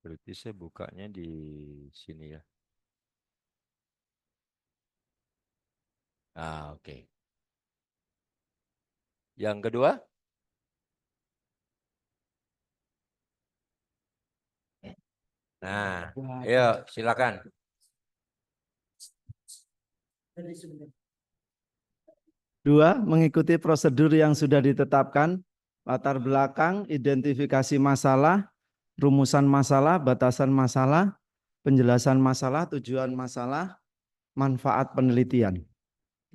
Berarti saya bukanya di sini ya. Ah, oke. Yang kedua? Nah, ayo silakan. Dua, mengikuti prosedur yang sudah ditetapkan, latar belakang, identifikasi masalah, rumusan masalah, batasan masalah, penjelasan masalah, tujuan masalah, manfaat penelitian.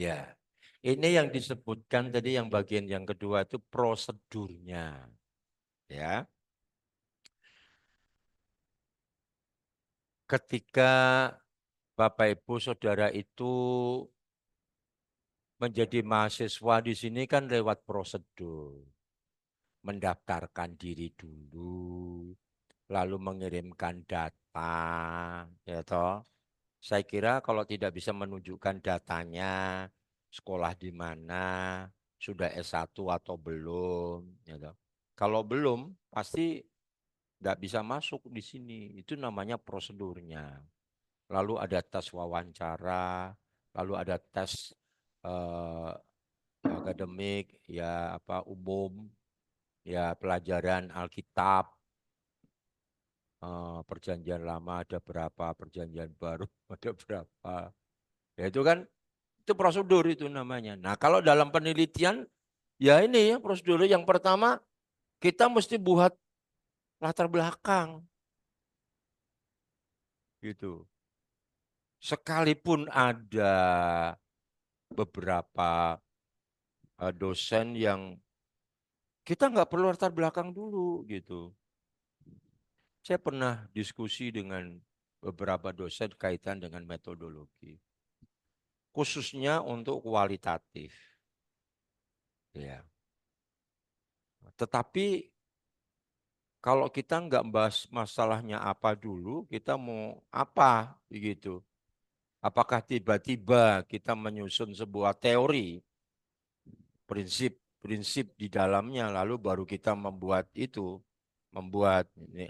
Ya, ini yang disebutkan tadi yang bagian yang kedua itu prosedurnya. Ya, ketika Bapak Ibu Saudara itu menjadi mahasiswa di sini kan lewat prosedur. Mendaftarkan diri dulu, lalu mengirimkan data, ya toh. Saya kira kalau tidak bisa menunjukkan datanya, sekolah di mana, sudah S1 atau belum, ya toh. Kalau belum, pasti nggak bisa masuk di sini. Itu namanya prosedurnya. Lalu ada tes wawancara, lalu ada tes eh, akademik, ya apa umum, ya pelajaran Alkitab, perjanjian lama ada berapa, perjanjian baru ada berapa. Ya itu kan, itu prosedur itu namanya. Nah kalau dalam penelitian, ya ini ya prosedur yang pertama, kita mesti buat latar belakang. Gitu. Sekalipun ada beberapa dosen yang kita nggak perlu latar belakang dulu gitu. Saya pernah diskusi dengan beberapa dosen kaitan dengan metodologi, khususnya untuk kualitatif. Ya. Tetapi kalau kita nggak bahas masalahnya apa dulu, kita mau apa begitu? Apakah tiba-tiba kita menyusun sebuah teori, prinsip-prinsip di dalamnya, lalu baru kita membuat itu, membuat ini,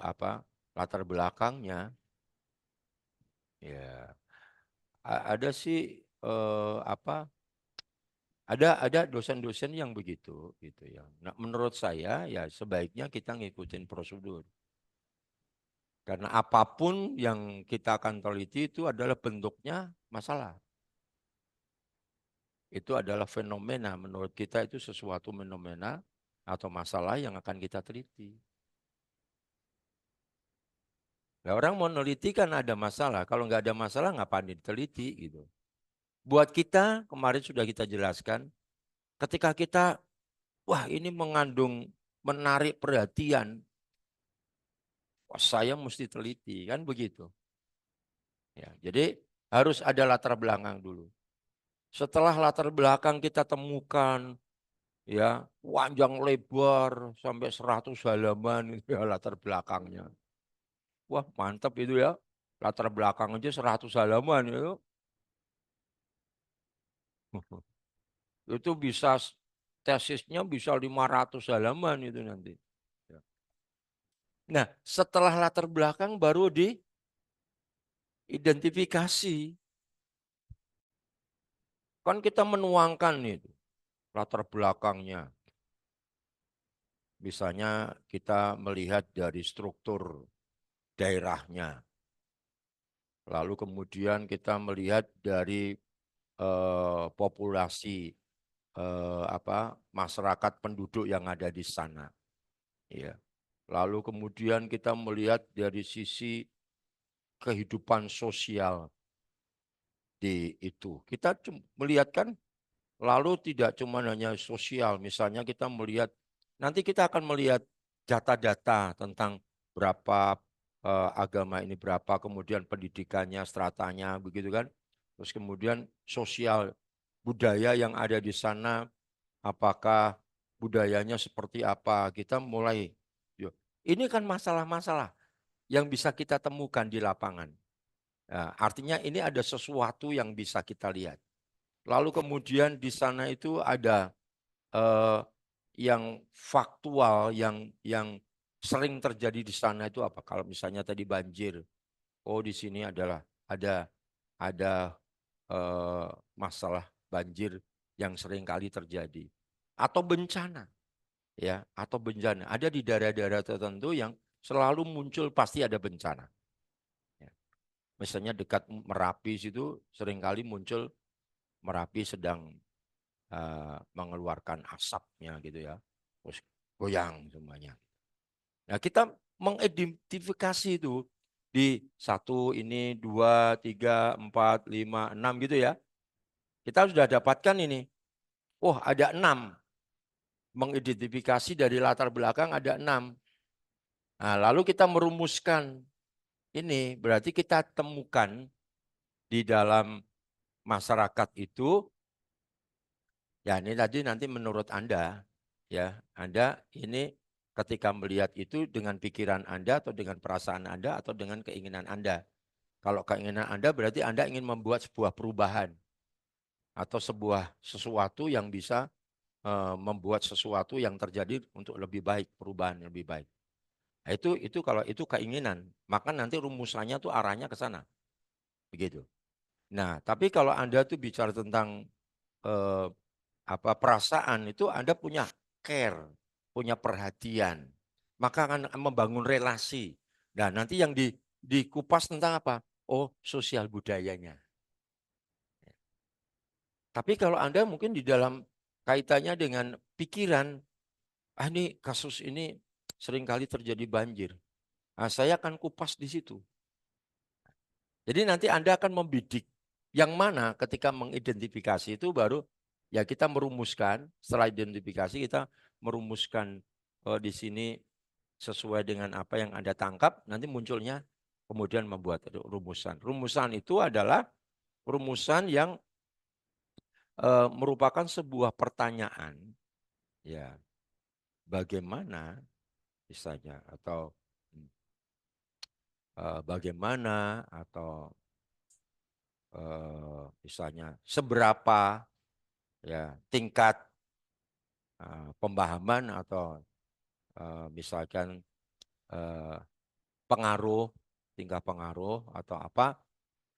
apa latar belakangnya? Ya, ada sih apa? Ada dosen-dosen yang begitu gitu ya. Nah, menurut saya ya sebaiknya kita ngikutin prosedur. Karena apapun yang kita akan teliti itu adalah bentuknya masalah. Itu adalah fenomena. Menurut kita itu sesuatu fenomena atau masalah yang akan kita teliti. Nah, orang mau neliti kan ada masalah. Kalau nggak ada masalah ngapain diteliti gitu. Buat kita kemarin sudah kita jelaskan. Ketika kita, wah ini mengandung menarik perhatian. Wah, saya mesti teliti kan begitu. Ya, jadi harus ada latar belakang dulu. Setelah latar belakang kita temukan ya panjang lebar sampai 100 halaman itu ya latar belakangnya. Wah, mantap itu ya. Latar belakang aja 100 halaman itu. Itu bisa tesisnya bisa 500 halaman itu nanti. Ya. Nah, setelah latar belakang baru diidentifikasi. Kan kita menuangkan itu latar belakangnya. Misalnya kita melihat dari struktur daerahnya. Lalu kemudian kita melihat dari populasi apa masyarakat penduduk yang ada di sana. Ya. Lalu kemudian kita melihat dari sisi kehidupan sosial di itu. Kita melihat kan lalu tidak cuma hanya sosial, misalnya kita melihat, nanti kita akan melihat data-data tentang berapa agama ini berapa, kemudian pendidikannya, stratanya, begitu kan. Terus kemudian sosial, budaya yang ada di sana, apakah budayanya seperti apa, kita mulai. Yuk. Ini kan masalah-masalah yang bisa kita temukan di lapangan. Nah, artinya ini ada sesuatu yang bisa kita lihat. Lalu kemudian di sana itu ada eh, yang faktual, yang sering terjadi di sana itu apa? Kalau misalnya tadi banjir, oh di sini adalah ada masalah banjir yang sering kali terjadi, atau bencana, ya, atau bencana. Ada di daerah-daerah tertentu yang selalu muncul pasti ada bencana. Ya. Misalnya dekat Merapi situ seringkali muncul Merapi sedang mengeluarkan asapnya gitu ya, terus goyang semuanya. Nah kita mengidentifikasi itu di 1, ini 2, 3, 4, 5, 6 gitu ya. Kita sudah dapatkan ini. Oh ada 6. Mengidentifikasi dari latar belakang ada 6. Nah lalu kita merumuskan ini. Berarti kita temukan di dalam masyarakat itu. Ya ini tadi nanti menurut Anda. Ya Anda ini ketika melihat itu dengan pikiran Anda atau dengan perasaan Anda atau dengan keinginan Anda. Kalau keinginan Anda berarti Anda ingin membuat sebuah perubahan atau sesuatu yang bisa membuat sesuatu yang terjadi untuk lebih baik, perubahan yang lebih baik. Nah, itu kalau itu keinginan, maka nanti rumusannya tuh arahnya ke sana. Begitu. Nah, tapi kalau Anda tuh bicara tentang eh, perasaan itu Anda punya care, punya perhatian, maka akan membangun relasi. Nah, nanti yang dikupas tentang apa? Oh, sosial budayanya. Tapi kalau Anda mungkin di dalam kaitannya dengan pikiran, ini kasus ini seringkali terjadi banjir. Nah, saya akan kupas di situ. Jadi nanti Anda akan membidik yang mana ketika mengidentifikasi itu baru ya kita merumuskan, setelah identifikasi kita merumuskan di sini sesuai dengan apa yang Anda tangkap, nanti munculnya kemudian membuat rumusan. Rumusan itu adalah rumusan yang merupakan sebuah pertanyaan, ya bagaimana misalnya atau bagaimana atau misalnya seberapa ya tingkat pemahaman atau misalkan eh, pengaruh, tingkat pengaruh atau apa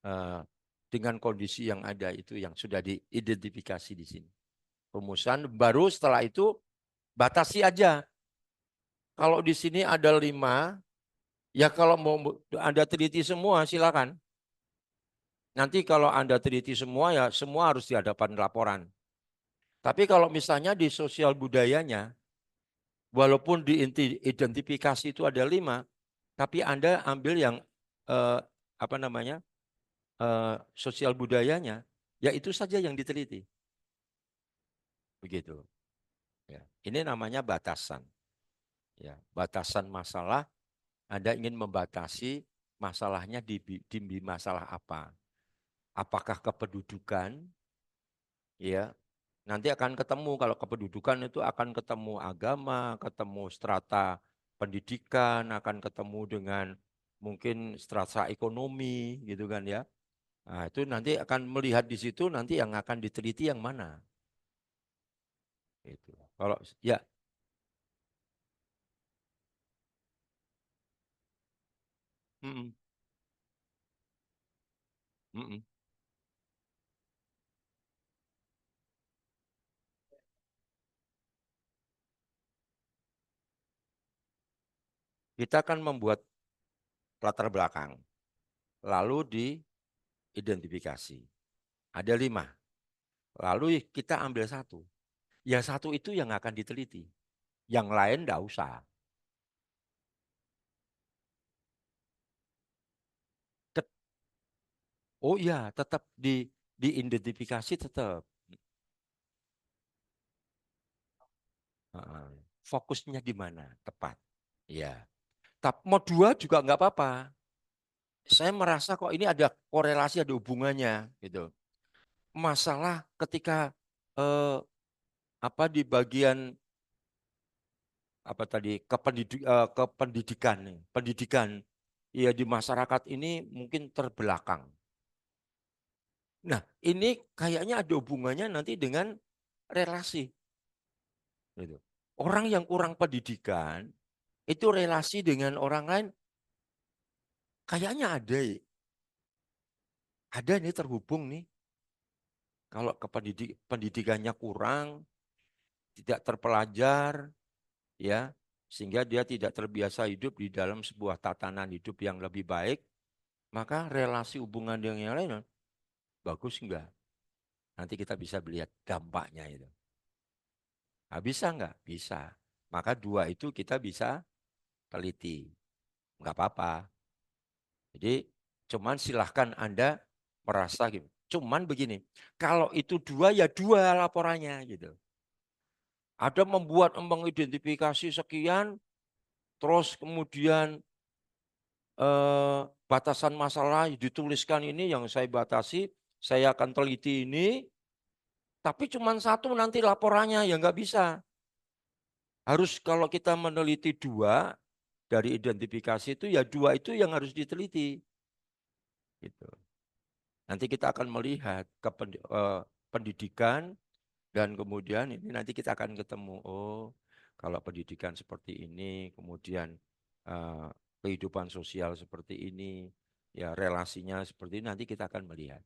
eh, dengan kondisi yang ada itu yang sudah diidentifikasi di sini. Rumusan baru setelah itu batasi aja. Kalau di sini ada 5, ya kalau mau Anda teliti semua silakan. Nanti kalau Anda teliti semua ya semua harus di hadapan laporan. Tapi kalau misalnya di sosial budayanya, walaupun diidentifikasi itu ada 5, tapi Anda ambil yang eh, apa namanya sosial budayanya, ya itu saja yang diteliti. Begitu. Ya. Ini namanya batasan. Ya, batasan masalah. Anda ingin membatasi masalahnya di masalah apa? Apakah kependudukan? Ya, nanti akan ketemu kalau kependudukan itu akan ketemu agama, ketemu strata pendidikan, akan ketemu dengan mungkin strata ekonomi gitu kan ya. Nah, itu nanti akan melihat di situ nanti yang akan diteliti yang mana. Itu. Kalau ya, mm-mm, mm-mm. Kita akan membuat latar belakang, lalu diidentifikasi. Ada 5, lalu kita ambil 1. Yang 1 itu yang akan diteliti, yang lain enggak usah. Oh iya, tetap diidentifikasi tetap. Heeh. Fokusnya di mana? Tepat. Ya. Tapi mau 2 juga nggak apa-apa. Saya merasa kok ini ada korelasi, ada hubungannya gitu. Masalah ketika eh, di bagian apa tadi kependidikan nih, pendidikan ya di masyarakat ini mungkin terbelakang. Nah, ini kayaknya ada hubungannya nanti dengan relasi. Gitu. Orang yang kurang pendidikan itu relasi dengan orang lain kayaknya ada ya. Ada nih terhubung nih. Kalau pendidikannya kurang, tidak terpelajar, ya, sehingga dia tidak terbiasa hidup di dalam sebuah tatanan hidup yang lebih baik, maka relasi hubungan dengan yang lain bagus enggak? Nanti kita bisa melihat dampaknya itu. Nah, bisa enggak? Bisa. Maka dua itu kita bisa teliti. Enggak apa-apa. Jadi cuman silahkan Anda merasa gitu. Cuman begini, kalau itu dua ya dua laporannya gitu. Ada mengidentifikasi sekian, terus kemudian batasan masalah dituliskan ini yang saya batasi, saya akan teliti ini, tapi cuma satu nanti laporannya ya nggak bisa. Harus kalau kita meneliti dua dari identifikasi itu ya dua itu yang harus diteliti. Gitu. Nanti kita akan melihat pendidikan dan kemudian ini nanti kita akan ketemu, oh kalau pendidikan seperti ini, kemudian eh, kehidupan sosial seperti ini, ya relasinya seperti ini, nanti kita akan melihat.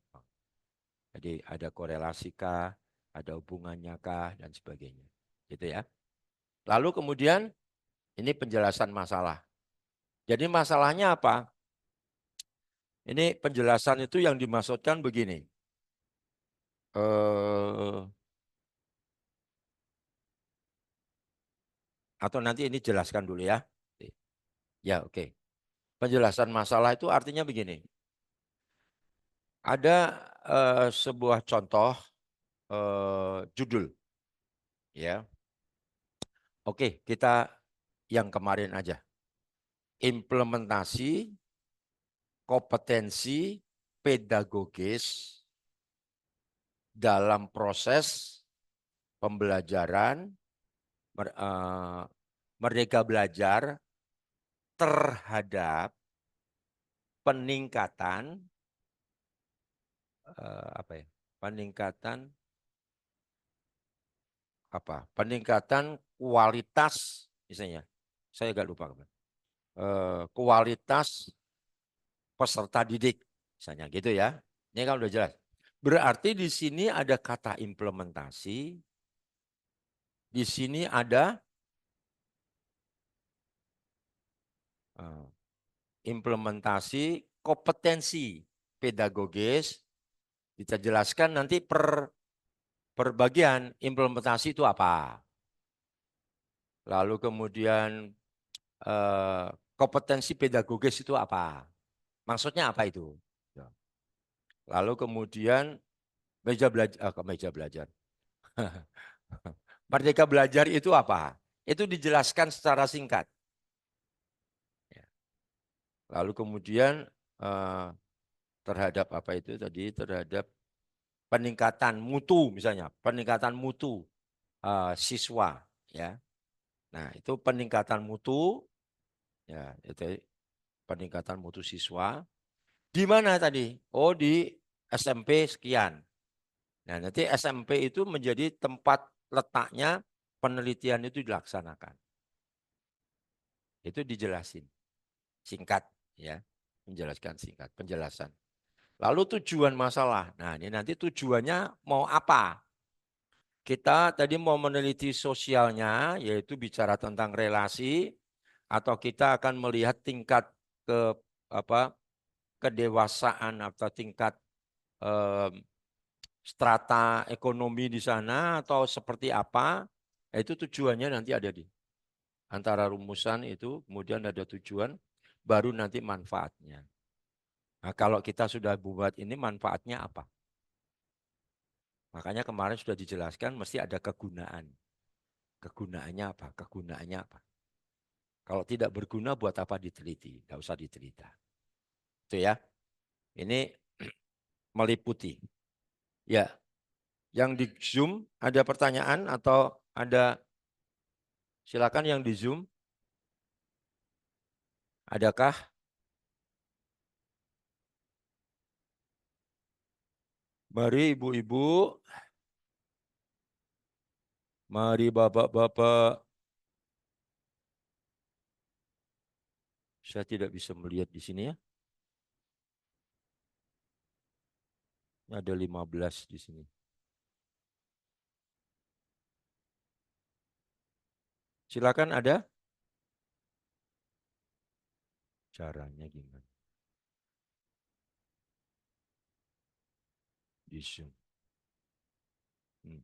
Jadi ada korelasi kah, ada hubungannya kah, dan sebagainya. Gitu ya. Lalu kemudian ini penjelasan masalah. Jadi masalahnya apa? Ini penjelasan itu yang dimaksudkan begini. Eh, atau nanti ini jelaskan dulu ya. Ya, oke. Penjelasan masalah itu artinya begini. Ada sebuah contoh judul, ya. Oke, kita yang kemarin aja. Implementasi kompetensi pedagogis dalam proses pembelajaran Merdeka Belajar terhadap peningkatan apa ya? Peningkatan apa? Peningkatan kualitas misalnya. Saya agak lupa. Kualitas peserta didik misalnya gitu ya. Ini kan udah jelas. Berarti di sini ada kata implementasi, di sini ada eh, implementasi kompetensi pedagogis. Kita jelaskan nanti per bagian implementasi itu apa. Lalu kemudian eh, kompetensi pedagogis itu apa. Maksudnya apa itu? Ya. Lalu kemudian meja belajar, meja belajar. Merdeka Belajar itu apa? Itu dijelaskan secara singkat. Ya. Lalu kemudian eh, terhadap apa itu tadi? Terhadap peningkatan mutu misalnya, peningkatan mutu siswa, ya. Nah itu peningkatan mutu, ya itu peningkatan mutu siswa. Di mana tadi? Oh di SMP sekian. Nah nanti SMP itu menjadi tempat letaknya penelitian itu dilaksanakan. Itu dijelasin singkat, ya, menjelaskan singkat penjelasan. Lalu tujuan masalah. Nah ini nanti tujuannya mau apa? Kita tadi mau meneliti sosialnya, yaitu bicara tentang relasi, atau kita akan melihat tingkat ke apa kedewasaan atau tingkat eh, strata ekonomi di sana atau seperti apa. Itu tujuannya nanti ada di antara rumusan itu, kemudian ada tujuan, baru nanti manfaatnya. Nah, kalau kita sudah buat ini manfaatnya apa? Makanya kemarin sudah dijelaskan mesti ada kegunaan. Kegunaannya apa? Kegunaannya apa? Kalau tidak berguna buat apa diteliti? Tidak usah diteliti. Itu ya. Ini meliputi. Ya, yang di Zoom ada pertanyaan atau ada, silakan yang di Zoom. Adakah? Mari ibu-ibu, mari bapak-bapak. Saya tidak bisa melihat di sini ya. Ada 15 di sini. Silakan ada. Caranya gimana? Di Zoom. Hmm.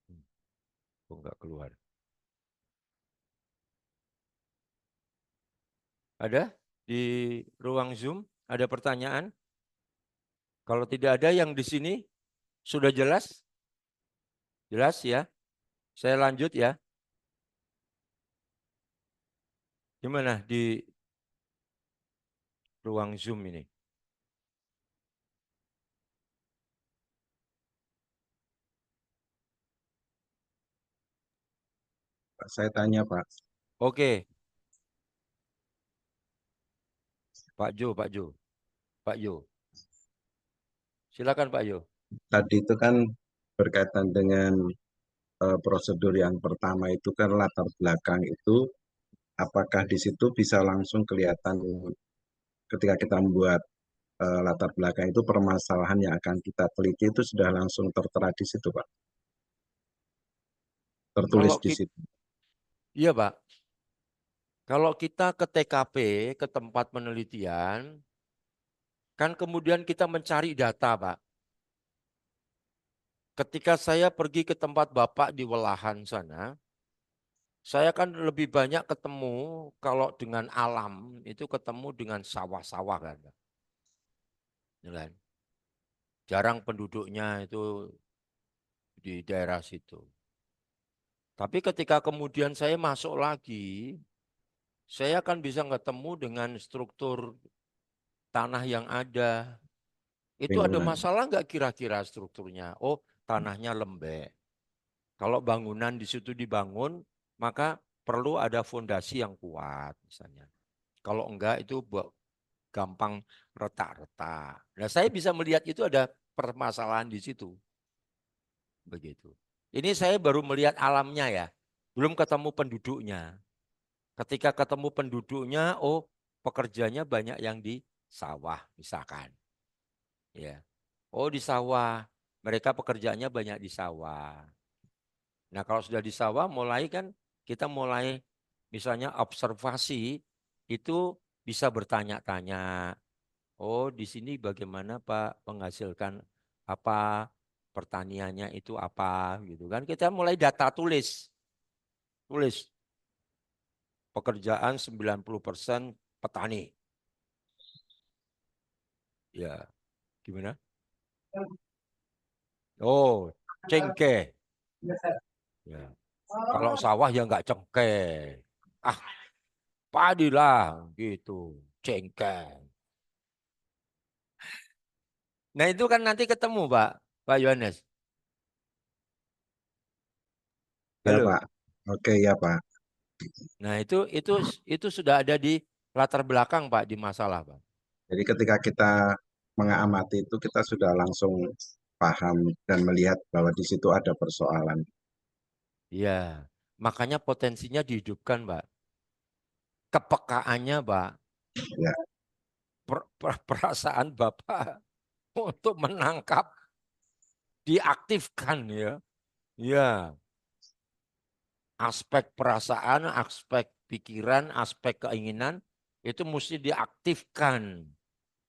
Hmm. Kok nggak keluar? Ada di ruang Zoom? Ada pertanyaan? Kalau tidak ada yang di sini sudah jelas? Jelas ya? Saya lanjut ya. Gimana di ruang Zoom ini? Saya tanya Pak, Oke, Pak Jo, Pak Jo, Pak Yo. Silakan Pak Yo. tadi itu kan berkaitan dengan prosedur yang pertama itu kan latar belakang itu, apakah di situ bisa langsung kelihatan ketika kita membuat latar belakang itu permasalahan yang akan kita teliti itu sudah langsung tertera di situ Pak, tertulis Kalau di kita, situ. iya Pak. Kalau kita ke TKP, ke tempat penelitian, kan kemudian kita mencari data, Pak. Ketika saya pergi ke tempat Bapak di Welahan sana, saya kan lebih banyak ketemu kalau dengan alam itu ketemu dengan sawah-sawah kan, Pak. Ya kan? Jarang penduduknya itu di daerah situ. Tapi ketika kemudian saya masuk lagi, saya akan bisa ketemu dengan struktur tanah yang ada. Itu ada Lingkungan. masalah nggak kira-kira strukturnya? Oh, tanahnya lembek. Kalau bangunan di situ dibangun, maka perlu ada fondasi yang kuat misalnya. Kalau enggak itu gampang retak-retak. Nah, saya bisa melihat itu ada permasalahan di situ. Begitu. Ini saya baru melihat alamnya ya. Belum ketemu penduduknya. Ketika ketemu penduduknya, oh pekerjanya banyak yang di sawah misalkan. Ya. Oh di sawah. Mereka pekerjaannya banyak di sawah. Nah kalau sudah di sawah mulai kan kita mulai misalnya observasi itu bisa bertanya-tanya. Oh di sini bagaimana Pak menghasilkan apa pertaniannya itu apa gitu kan. Kita mulai data tulis. Tulis pekerjaan 90% petani. Ya gimana? Oh cengkeh. Ya. Kalau sawah ya nggak cengkeh. Ah padi lah gitu. Cengkeh. Nah itu kan nanti ketemu Pak, Pak Yohanes. Ya Halo. Pak, oke ya Pak. Nah itu sudah ada di latar belakang Pak di masalah Pak. Jadi ketika kita mengamati itu kita sudah langsung paham dan melihat bahwa di situ ada persoalan. Iya. Makanya potensinya dihidupkan Pak. Kepekaannya Pak. Ya, Perasaan Bapak untuk menangkap diaktifkan ya. Ya. Aspek perasaan, aspek pikiran, aspek keinginan itu mesti diaktifkan.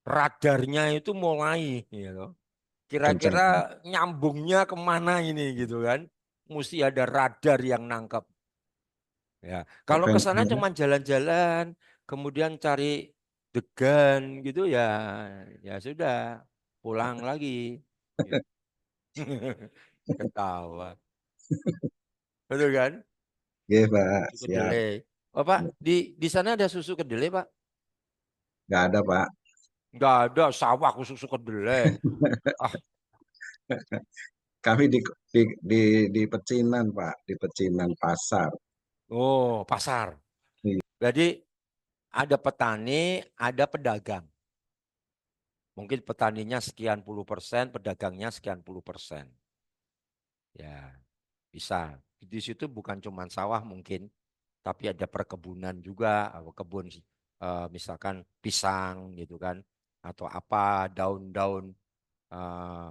Radarnya itu mulai gitu. kencang. Kira-kira nyambungnya kemana ini gitu kan? Mesti ada radar yang nangkep. Ya, kalau ke sana Frekuensinya cuma jalan-jalan, kemudian cari degan gitu ya, ya sudah pulang lagi. Gitu. Ketawa, betul kan? ya Pak, Susu siap. kedelai. Oh Pak, di sana ada susu kedelai Pak? Nggak ada Pak. Nggak ada sawah khusus susu kedelai. Ah, Kami di pecinan Pak, di pecinan pasar. oh pasar. Iya, Jadi ada petani, ada pedagang. Mungkin petaninya sekian puluh persen, pedagangnya sekian puluh persen. Ya, bisa. di situ bukan cuma sawah mungkin, tapi ada perkebunan juga, kebun misalkan pisang gitu kan, atau apa daun-daun eh,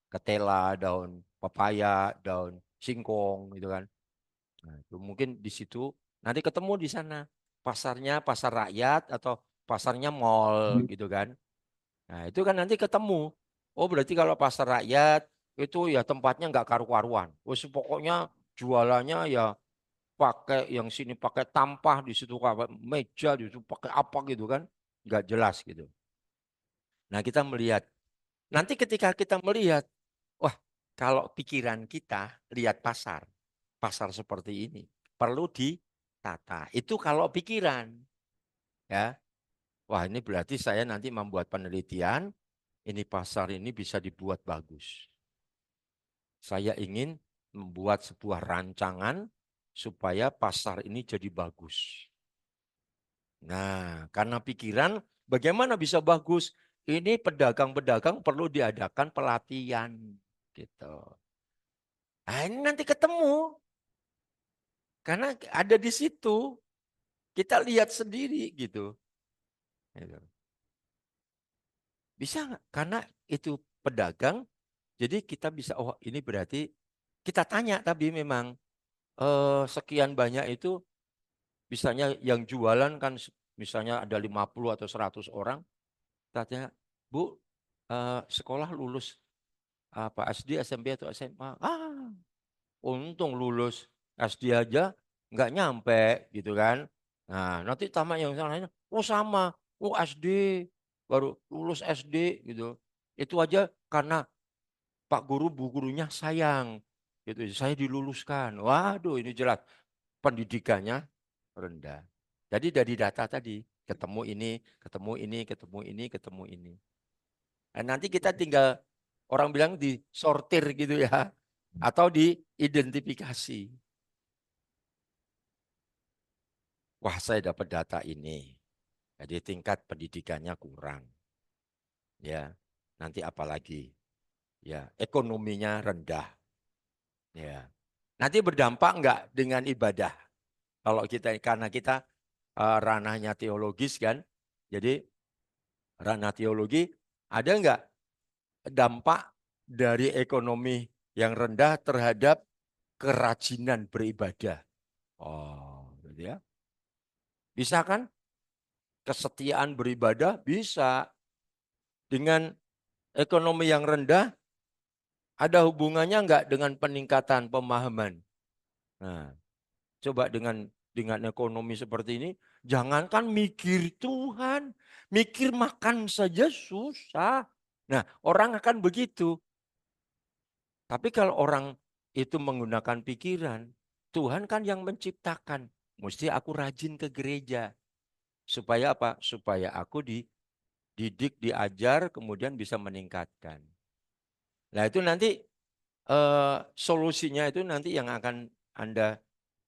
ketela, daun pepaya, daun singkong gitu kan. Nah, itu mungkin di situ nanti ketemu di sana pasarnya pasar rakyat atau pasarnya mall gitu kan. Nah, itu kan nanti ketemu. Oh, berarti kalau pasar rakyat itu ya tempatnya nggak karu-karuan. Wes pokoknya jualannya ya pakai yang sini pakai tampah, di situ pakai meja, di situ pakai apa gitu kan. Nggak jelas gitu. Nah, kita melihat. Nanti ketika kita melihat, wah, kalau pikiran kita lihat pasar, pasar seperti ini perlu ditata. Itu kalau pikiran, ya. Wah, ini berarti saya nanti membuat penelitian, ini pasar ini bisa dibuat bagus. Saya ingin membuat sebuah rancangan supaya pasar ini jadi bagus. Nah, karena pikiran bagaimana bisa bagus? Ini pedagang-pedagang perlu diadakan pelatihan gitu. Nah, ini nanti ketemu karena ada di situ. Kita lihat sendiri gitu. Gitu. Bisa nggak? Karena itu pedagang, jadi kita bisa, oh ini berarti kita tanya tapi memang sekian banyak itu, misalnya yang jualan kan misalnya ada 50 atau 100 orang, kita tanya, Bu, sekolah lulus apa SD, SMP atau SMA? Ah, untung lulus SD aja nggak nyampe gitu kan. Nah, nanti tamat yang lainnya, oh sama, oh SD, baru lulus SD gitu. Itu aja karena Pak Guru, Bu gurunya sayang. Gitu, saya diluluskan. Waduh, ini jelas pendidikannya rendah. Jadi dari data tadi, ketemu ini, ketemu ini, ketemu ini, ketemu ini. Nah, nanti kita tinggal, orang bilang disortir gitu ya, atau diidentifikasi. Wah, saya dapat data ini. Jadi tingkat pendidikannya kurang. Ya, nanti apalagi? Ya, ekonominya rendah. Ya, nanti berdampak enggak dengan ibadah? Kalau kita, karena kita ranahnya teologis kan, jadi ranah teologi, ada enggak dampak dari ekonomi yang rendah terhadap kerajinan beribadah? Oh, gitu ya. Bisa kan? Kesetiaan beribadah bisa. Dengan ekonomi yang rendah, ada hubungannya enggak dengan peningkatan pemahaman? Nah, coba dengan ekonomi seperti ini, jangankan mikir Tuhan, mikir makan saja susah. Nah, orang akan begitu. Tapi kalau orang itu menggunakan pikiran, Tuhan kan yang menciptakan. Mesti aku rajin ke gereja. Supaya apa? Supaya aku dididik, diajar, kemudian bisa meningkatkan. Nah, itu nanti solusinya itu nanti yang akan Anda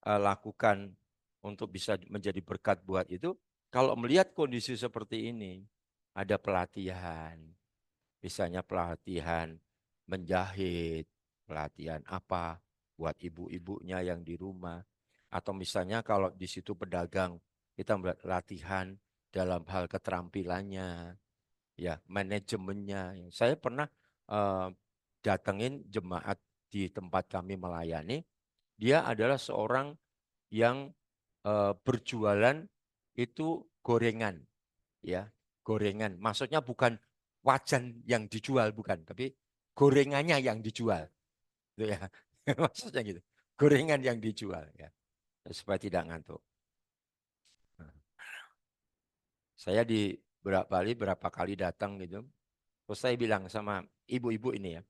lakukan untuk bisa menjadi berkat buat itu. Kalau melihat kondisi seperti ini, ada pelatihan, misalnya pelatihan menjahit, pelatihan apa buat ibu-ibunya yang di rumah, atau misalnya kalau di situ pedagang, kita latihan dalam hal keterampilannya, ya manajemennya. Saya pernah eh, datengin jemaat di tempat kami melayani, dia adalah seorang yang berjualan itu gorengan, ya gorengan. Maksudnya bukan wajan yang dijual, bukan, tapi gorengannya yang dijual, gitu ya. Maksudnya gitu, gorengan yang dijual, ya, supaya tidak ngantuk. Saya di berapa kali datang gitu, terus saya bilang sama ibu-ibu ini ya,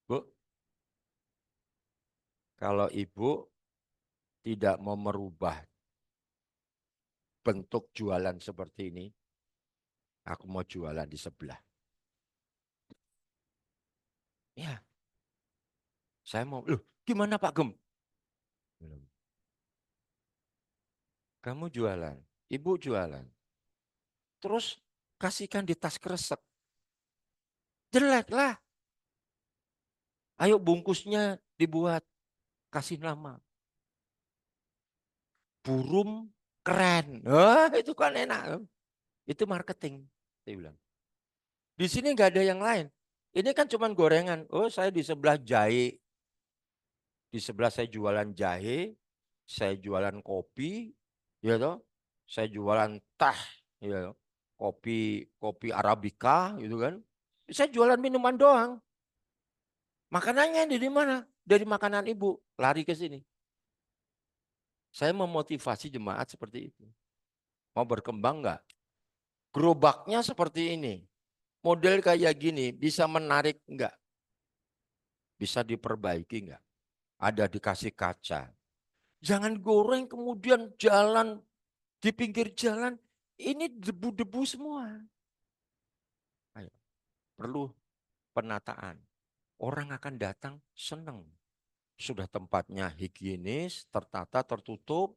Bu, kalau ibu tidak mau merubah bentuk jualan seperti ini, aku mau jualan di sebelah. Ya, saya mau, loh gimana Pak Gem? Kamu jualan, ibu jualan. Terus kasihkan di tas kresek. Jelek lah. Ayo bungkusnya dibuat, kasih nama. Burung keren. Wah, itu kan enak. Itu marketing. Saya bilang. Di sini nggak ada yang lain. Ini kan cuma gorengan. Oh, saya di sebelah jahe. Di sebelah saya jualan jahe. Saya jualan kopi. Ya toh. Saya jualan teh. Ya toh. Kopi Arabica gitu kan. Saya jualan minuman doang. Makanannya dari mana? Dari makanan ibu. Lari ke sini. Saya memotivasi jemaat seperti itu. Mau berkembang nggak? Gerobaknya seperti ini. Model kayak gini bisa menarik nggak? Bisa diperbaiki nggak? Ada dikasih kaca. Jangan goreng kemudian jalan di pinggir jalan. Ini debu-debu semua. Ayo, perlu penataan. Orang akan datang senang. Sudah tempatnya higienis, tertata, tertutup.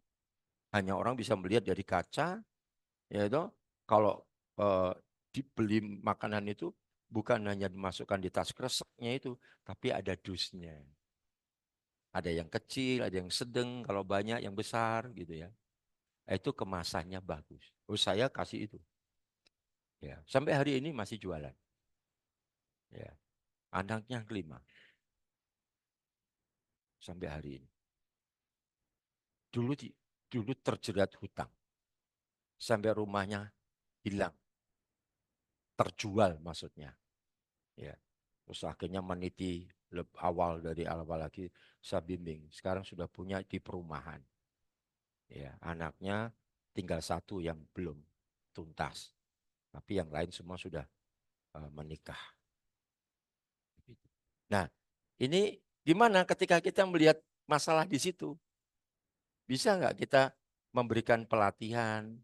Hanya orang bisa melihat dari kaca. Yaitu kalau eh, dibeli makanan itu bukan hanya dimasukkan di tas kreseknya itu, tapi ada dusnya. Ada yang kecil, ada yang sedang, kalau banyak yang besar gitu ya. Itu kemasannya bagus. Oh, saya kasih itu. Ya, sampai hari ini masih jualan. Ya, anaknya kelima sampai hari ini. Dulu dulu terjerat hutang. Sampai rumahnya hilang, terjual maksudnya. Ya. Terus akhirnya meniti awal dari awal lagi saya bimbing. Sekarang sudah punya di perumahan. Ya, anaknya tinggal satu yang belum tuntas. Tapi yang lain semua sudah menikah. Nah, ini gimana ketika kita melihat masalah di situ? Bisa nggak kita memberikan pelatihan,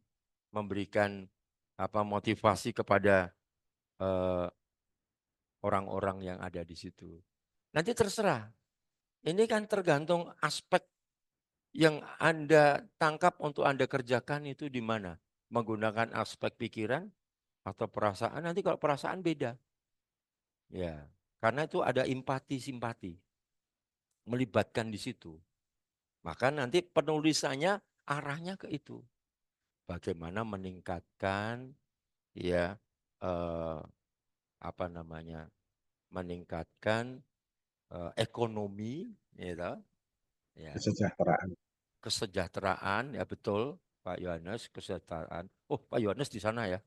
memberikan motivasi kepada eh, orang-orang yang ada di situ? Nanti terserah. Ini kan tergantung aspek yang Anda tangkap untuk Anda kerjakan itu di mana? Menggunakan aspek pikiran atau perasaan. Nanti kalau perasaan beda. Ya, karena itu ada empati simpati melibatkan di situ. Maka nanti penulisannya arahnya ke itu. Bagaimana meningkatkan ya eh, apa namanya? Meningkatkan ekonomi ya, ya, Kesejahteraan. kesejahteraan ya betul Pak Yohanes kesejahteraan. Oh, Pak Yohanes di sana ya.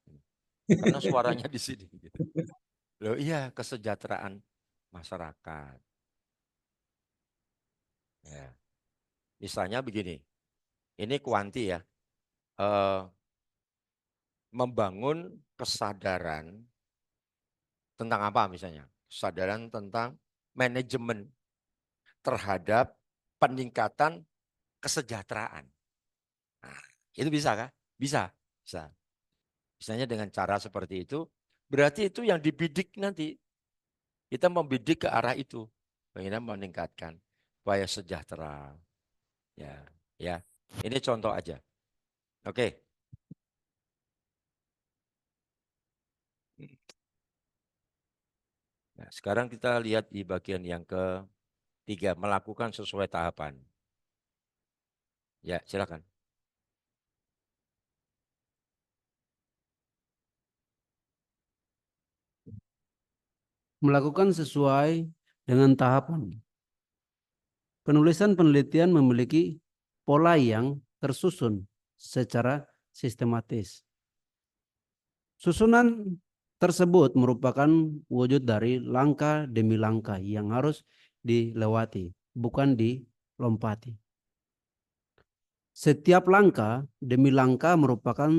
Karena suaranya di sini gitu. Loh, iya, kesejahteraan masyarakat. Ya. Misalnya begini. Ini kuanti ya. Eh, membangun kesadaran tentang apa misalnya? Kesadaran tentang manajemen terhadap peningkatan kesejahteraan. Nah, itu bisa kah? Bisa. Bisa. Misalnya dengan cara seperti itu, berarti itu yang dibidik nanti. Kita membidik ke arah itu. Bagaimana meningkatkan supaya sejahtera. Ya, ya. Ini contoh aja. Oke. Nah, sekarang kita lihat di bagian yang ketiga, melakukan sesuai tahapan. Ya, silakan. Melakukan sesuai dengan tahapan. Penulisan penelitian memiliki pola yang tersusun secara sistematis. Susunan tersebut merupakan wujud dari langkah demi langkah yang harus dilewati, bukan dilompati. Setiap langkah demi langkah merupakan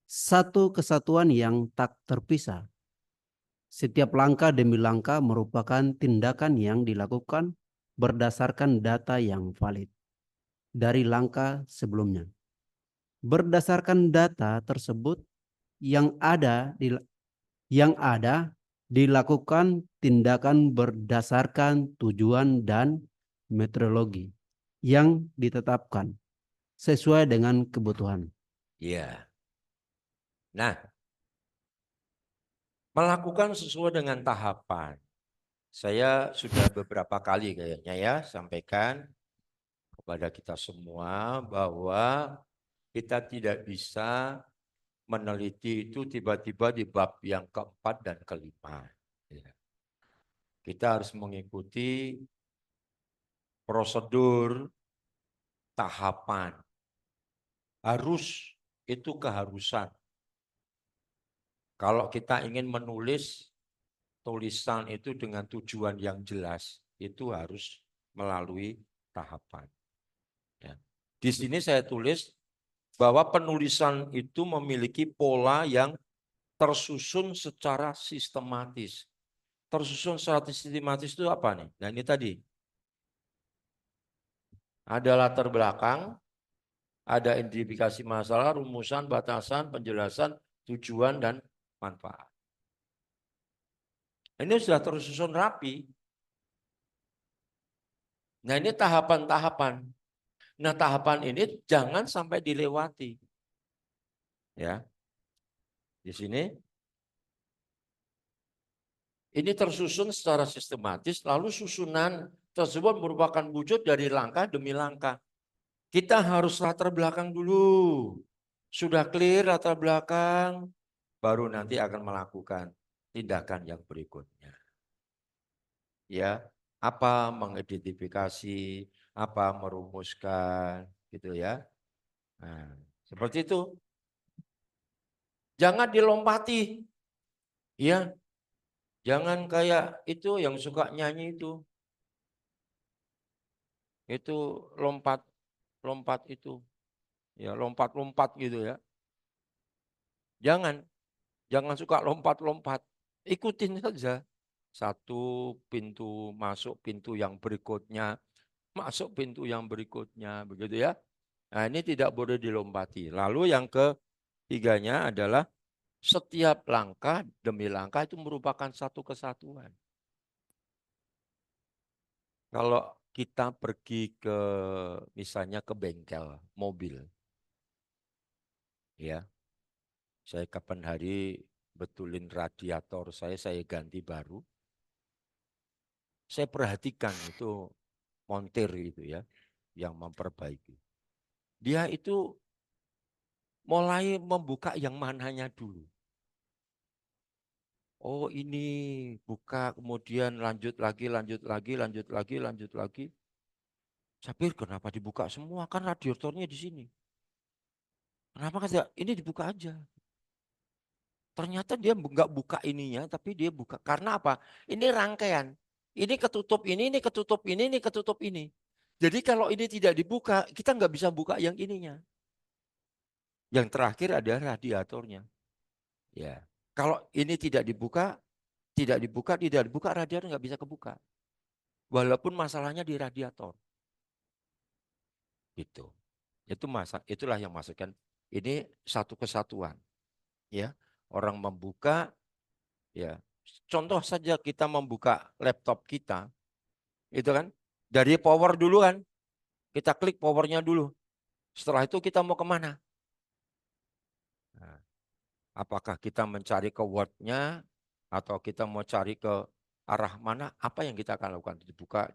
satu kesatuan yang tak terpisah. Setiap langkah demi langkah merupakan tindakan yang dilakukan berdasarkan data yang valid dari langkah sebelumnya. Berdasarkan data tersebut yang ada dilakukan tindakan berdasarkan tujuan dan metodologi yang ditetapkan sesuai dengan kebutuhan. Iya. Nah, melakukan sesuai dengan tahapan. Saya sudah beberapa kali kayaknya ya sampaikan kepada kita semua bahwa kita tidak bisa meneliti itu tiba-tiba di bab yang keempat dan kelima. Ya. Kita harus mengikuti prosedur, tahapan. Harus, itu keharusan. Kalau kita ingin menulis tulisan itu dengan tujuan yang jelas, itu harus melalui tahapan. Ya. Di sini saya tulis bahwa penulisan itu memiliki pola yang tersusun secara sistematis. Tersusun secara sistematis itu apa nih? Nah ini tadi. Ada latar belakang, ada identifikasi masalah, rumusan, batasan, penjelasan, tujuan, dan manfaat. Ini sudah tersusun rapi. Nah ini tahapan-tahapan. Nah tahapan ini jangan sampai dilewati. Ya, di sini. Ini tersusun secara sistematis, lalu susunan tersebut merupakan wujud dari langkah demi langkah. Kita harus latar belakang dulu. Sudah clear latar belakang, baru nanti akan melakukan tindakan yang berikutnya. Ya, apa mengidentifikasi, apa merumuskan, gitu ya. Nah, seperti itu. Jangan dilompati. Ya, jangan kayak itu yang suka nyanyi itu. Itu lompat itu. Ya, lompat-lompat gitu ya. Jangan suka lompat-lompat. Ikutin saja. Satu pintu masuk pintu yang berikutnya, masuk pintu yang berikutnya, begitu ya. Nah, ini tidak boleh dilompati. Lalu yang ketiganya adalah setiap langkah demi langkah itu merupakan satu kesatuan. Kalau kita pergi ke misalnya ke bengkel mobil, ya, saya kapan hari betulin radiator saya ganti baru. Saya perhatikan itu montir itu ya, yang memperbaiki. Dia itu mulai membuka yang mananya dulu. Oh ini buka, kemudian lanjut lagi. Saya pikir kenapa dibuka semua? Kan radiatornya di sini. Kenapa kan ini dibuka aja? Ternyata dia nggak buka ininya, tapi dia buka. Karena apa? Ini rangkaian. Ini ketutup ini ketutup ini ketutup ini. Jadi kalau ini tidak dibuka, kita nggak bisa buka yang ininya. Yang terakhir adalah radiatornya. Ya, kalau ini tidak dibuka, radiator nggak bisa kebuka. Walaupun masalahnya di radiator. Gitu. Itulah yang masukkan. Ini satu kesatuan. Ya, orang membuka. Ya, contoh saja kita membuka laptop kita, itu kan dari power dulu kan, kita klik powernya dulu. Setelah itu kita mau kemana? Nah, apakah kita mencari ke Word-nya atau kita mau cari ke arah mana? Apa yang kita akan lakukan?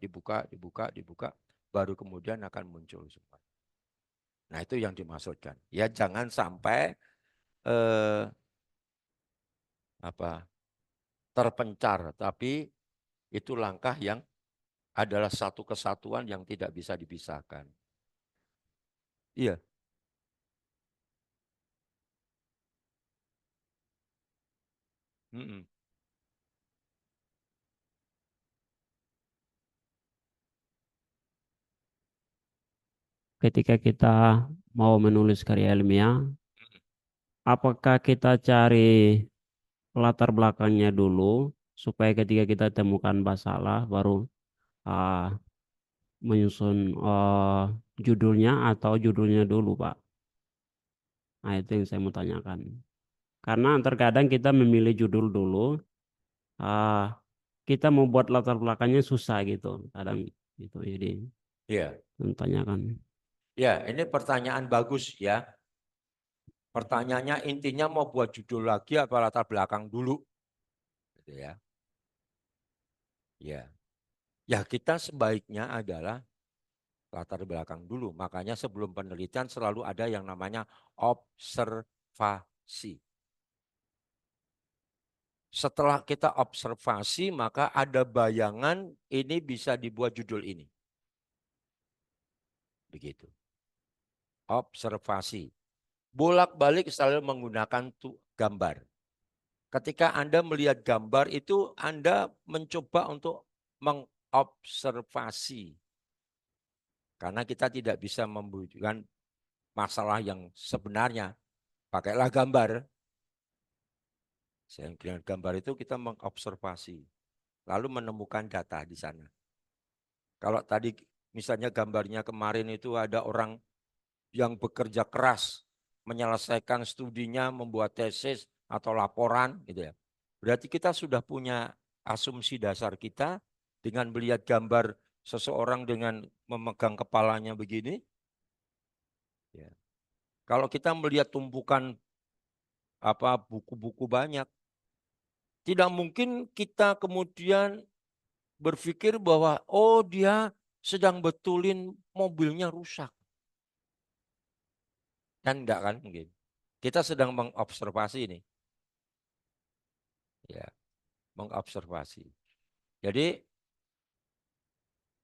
Dibuka, baru kemudian akan muncul semua. Nah itu yang dimaksudkan. Ya jangan sampai terpencar, tapi itu langkah yang adalah satu kesatuan yang tidak bisa dipisahkan. Iya. Mm-mm. Ketika kita mau menulis karya ilmiah, apakah kita cari latar belakangnya dulu supaya ketika kita temukan masalah baru ah, menyusun judulnya atau judulnya dulu, Pak? Nah, itu yang saya mau tanyakan. Karena terkadang kita memilih judul dulu, kita mau buat latar belakangnya susah gitu. Kadang gitu, jadi Iya. tanyakan. Ya, ini pertanyaan bagus ya. Pertanyaannya intinya mau buat judul lagi apa latar belakang dulu? Gitu ya. Ya. Ya, kita sebaiknya adalah latar belakang dulu. Makanya sebelum penelitian selalu ada yang namanya observasi. Setelah kita observasi, maka ada bayangan ini bisa dibuat judul ini. Begitu. Observasi. Bolak-balik selalu menggunakan gambar. Ketika Anda melihat gambar itu, Anda mencoba untuk mengobservasi. Karena kita tidak bisa membuktikan masalah yang sebenarnya. Pakailah gambar. Dengan gambar itu kita mengobservasi. Lalu menemukan data di sana. Kalau tadi misalnya gambarnya kemarin itu ada orang yang bekerja keras menyelesaikan studinya, membuat tesis atau laporan gitu ya. Berarti kita sudah punya asumsi dasar kita dengan melihat gambar seseorang dengan memegang kepalanya begini. Ya. Kalau kita melihat tumpukan buku-buku banyak, tidak mungkin kita kemudian berpikir bahwa oh dia sedang betulin mobilnya rusak. Kan enggak kan mungkin. Kita sedang mengobservasi ini. Ya, mengobservasi. Jadi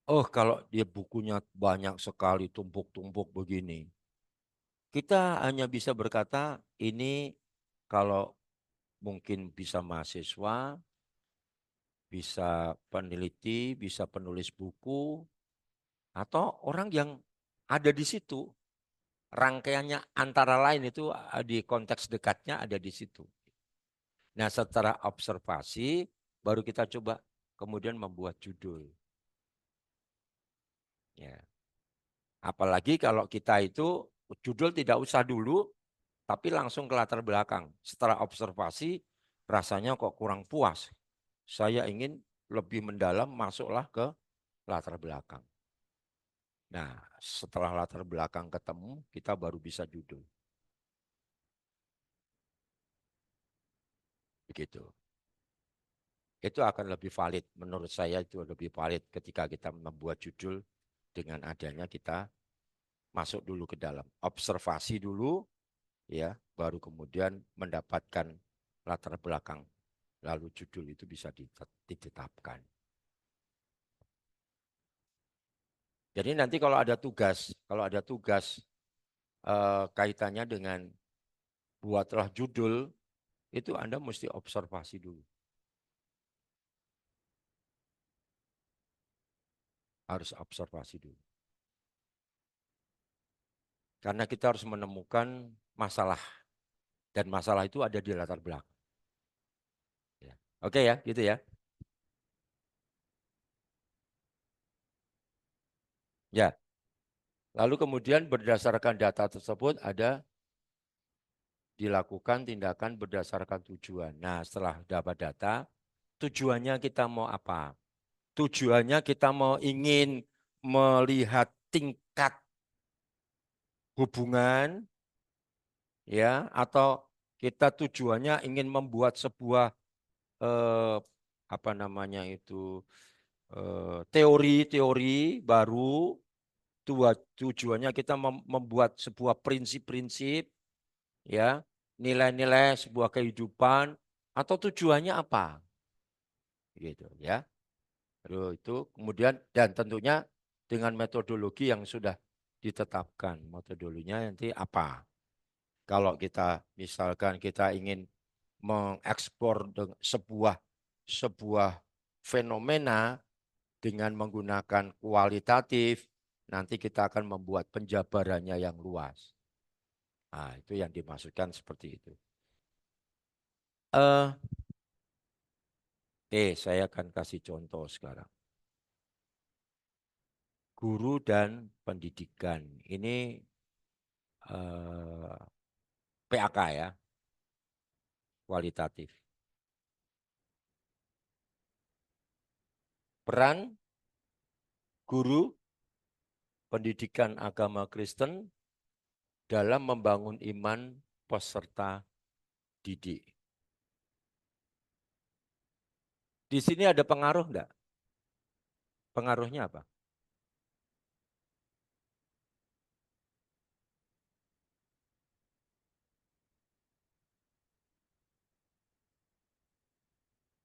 oh kalau dia bukunya banyak sekali tumpuk-tumpuk begini. Kita hanya bisa berkata ini kalau mungkin bisa mahasiswa, bisa peneliti, bisa penulis buku, atau orang yang ada di situ. Rangkaiannya antara lain itu di konteks dekatnya ada di situ. Nah setelah observasi baru kita coba kemudian membuat judul. Ya. Apalagi kalau kita itu judul tidak usah dulu, tapi langsung ke latar belakang. Setelah observasi rasanya kok kurang puas. Saya ingin lebih mendalam, masuklah ke latar belakang. Nah, setelah latar belakang ketemu, kita baru bisa judul. Begitu. Itu akan lebih valid. Menurut saya itu lebih valid ketika kita membuat judul dengan adanya kita masuk dulu ke dalam. Observasi dulu, ya, baru kemudian mendapatkan latar belakang. Lalu judul itu bisa ditetapkan. Jadi nanti kalau ada tugas kaitannya dengan buatlah judul, itu Anda mesti observasi dulu. Harus observasi dulu. Karena kita harus menemukan masalah. Dan masalah itu ada di latar belakang. Ya. Oke ya, gitu ya. Ya. Lalu kemudian berdasarkan data tersebut ada dilakukan tindakan berdasarkan tujuan. Nah, setelah dapat data, tujuannya kita mau apa? Tujuannya kita mau ingin melihat tingkat hubungan, ya, atau kita tujuannya ingin membuat sebuah teori-teori baru. Tujuannya kita membuat sebuah prinsip-prinsip, ya, nilai-nilai sebuah kehidupan, atau tujuannya apa, gitu ya. Lalu itu kemudian dan tentunya dengan metodologi yang sudah ditetapkan. Metodologinya nanti apa? Kalau kita misalkan kita ingin mengekspor sebuah fenomena dengan menggunakan kualitatif, nanti kita akan membuat penjabarannya yang luas. Nah, itu yang dimaksudkan seperti itu. Saya akan kasih contoh sekarang. Guru dan pendidikan. Ini PAK ya, kualitatif. Peran guru pendidikan agama Kristen dalam membangun iman peserta didik. Di sini ada pengaruh enggak? Pengaruhnya apa?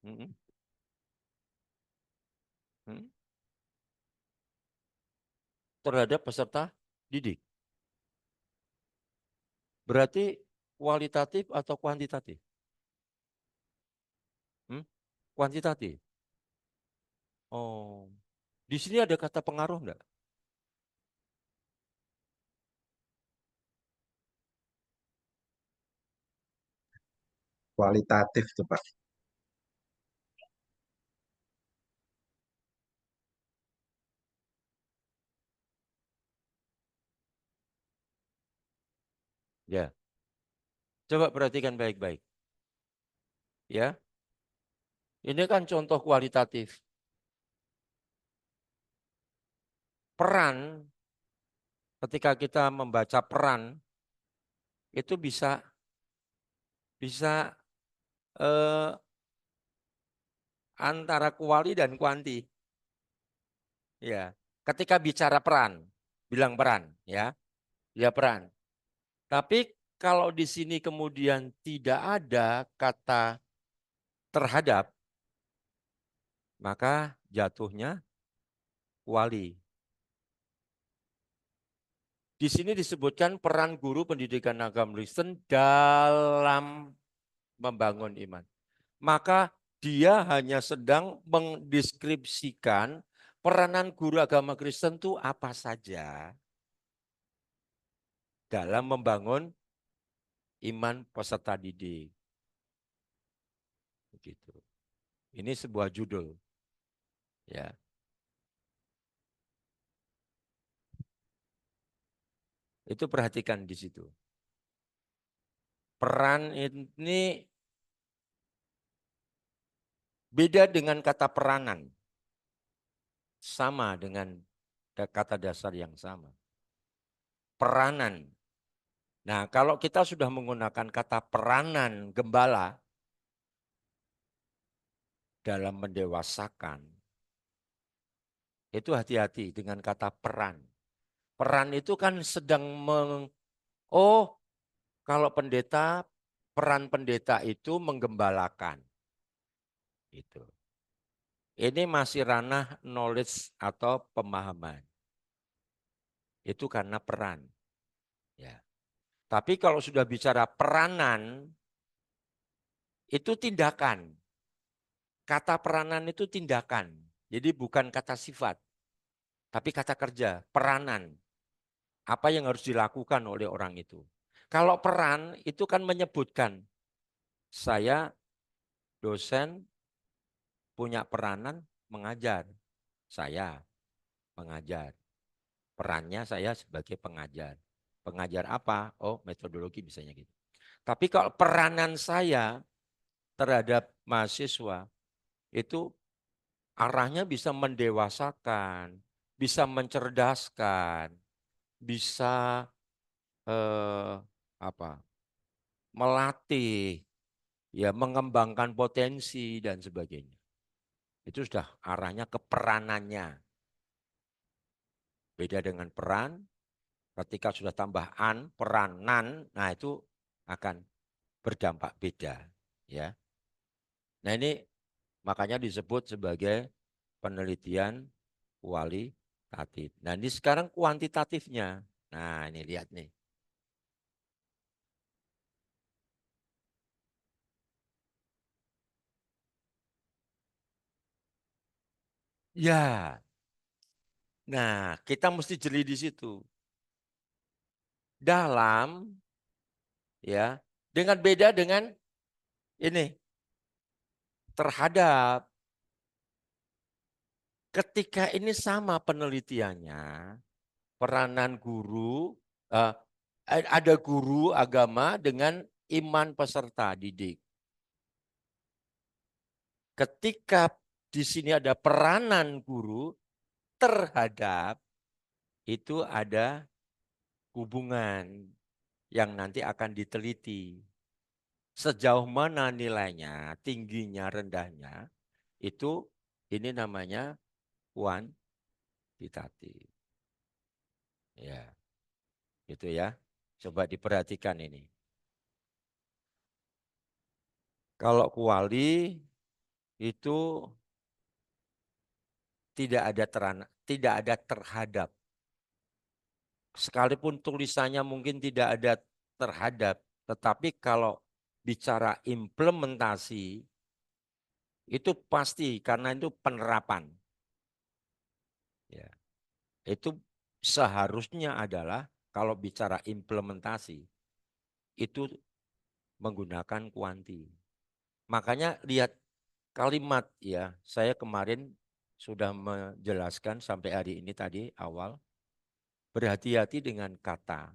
Mm-mm. Mm. Terhadap peserta didik. Berarti kualitatif atau kuantitatif? Kuantitatif. Oh, di sini ada kata pengaruh enggak? Kualitatif tuh Pak. Ya, coba perhatikan baik-baik. Ya, ini kan contoh kualitatif. Peran, ketika kita membaca peran, itu bisa eh, antara kuali dan kuanti. Ya, ketika bicara peran, bilang peran, ya peran. Tapi kalau di sini kemudian tidak ada kata terhadap, maka jatuhnya kuali. Di sini disebutkan peran guru pendidikan agama Kristen dalam membangun iman. Maka dia hanya sedang mendeskripsikan peranan guru agama Kristen itu apa saja dalam membangun iman peserta didik. Begitu. Ini sebuah judul. Ya. Itu perhatikan di situ. Peran ini beda dengan kata peranan. Sama dengan kata dasar yang sama. Peranan. Nah, kalau kita sudah menggunakan kata peranan gembala dalam mendewasakan, itu hati-hati dengan kata peran. Peran itu kan sedang kalau pendeta, peran pendeta itu menggembalakan. Gitu. Ini masih ranah knowledge atau pemahaman. Itu karena peran. Ya. Tapi kalau sudah bicara peranan, itu tindakan. Kata peranan itu tindakan. Jadi bukan kata sifat, tapi kata kerja, peranan. Apa yang harus dilakukan oleh orang itu. Kalau peran itu kan menyebutkan, saya dosen punya peranan mengajar. Saya mengajar. Perannya saya sebagai pengajar. Pengajar apa? Oh, metodologi misalnya gitu. Tapi kalau peranan saya terhadap mahasiswa itu arahnya bisa mendewasakan, bisa mencerdaskan, bisa eh, apa? Melatih, ya mengembangkan potensi dan sebagainya. Itu sudah arahnya ke peranannya. Beda dengan peran, ketika sudah tambah peranan, nah itu akan berdampak beda, ya. Nah ini makanya disebut sebagai penelitian kualitatif. Nah ini sekarang kuantitatifnya. Nah ini lihat nih. Ya, nah kita mesti jeli di situ. Dalam, ya, dengan beda dengan ini terhadap. Ketika ini sama penelitiannya, peranan guru, eh, ada guru agama dengan iman peserta didik. Ketika di sini ada peranan guru terhadap, itu ada hubungan yang nanti akan diteliti. Sejauh mana nilainya, tingginya, rendahnya, itu ini namanya kuantitatif. Ya, itu ya. Coba diperhatikan ini. Kalau kuali itu tidak ada terhadap. Sekalipun tulisannya mungkin tidak ada terhadap, tetapi kalau bicara implementasi itu pasti karena itu penerapan. Ya, itu seharusnya adalah kalau bicara implementasi itu menggunakan kuanti. Makanya lihat kalimat ya, saya kemarin sudah menjelaskan sampai hari ini tadi awal, berhati-hati dengan kata.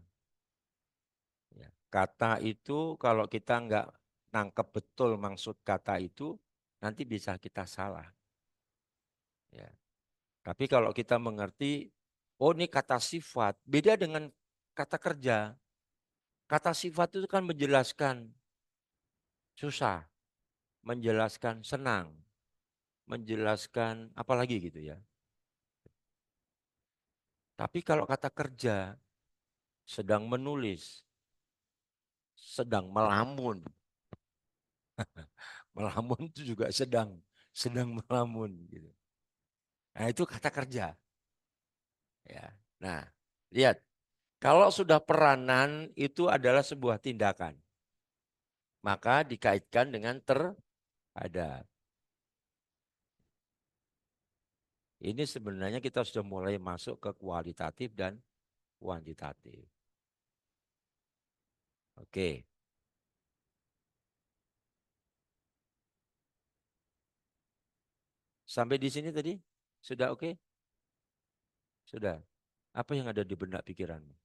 Ya, kata itu kalau kita nggak nangkep betul maksud kata itu, nanti bisa kita salah. Ya. Tapi kalau kita mengerti, oh ini kata sifat, beda dengan kata kerja. Kata sifat itu kan menjelaskan susah, menjelaskan senang, menjelaskan apa lagi gitu ya. Tapi kalau kata kerja, sedang menulis, sedang melamun. Melamun itu juga sedang melamun gitu. Nah, itu kata kerja. Ya. Nah, lihat, kalau sudah peranan itu adalah sebuah tindakan. Maka dikaitkan dengan terhadap. Ini sebenarnya kita sudah mulai masuk ke kualitatif dan kuantitatif. Oke. Sampai di sini tadi? Sudah oke? Sudah. Apa yang ada di benak pikiranmu?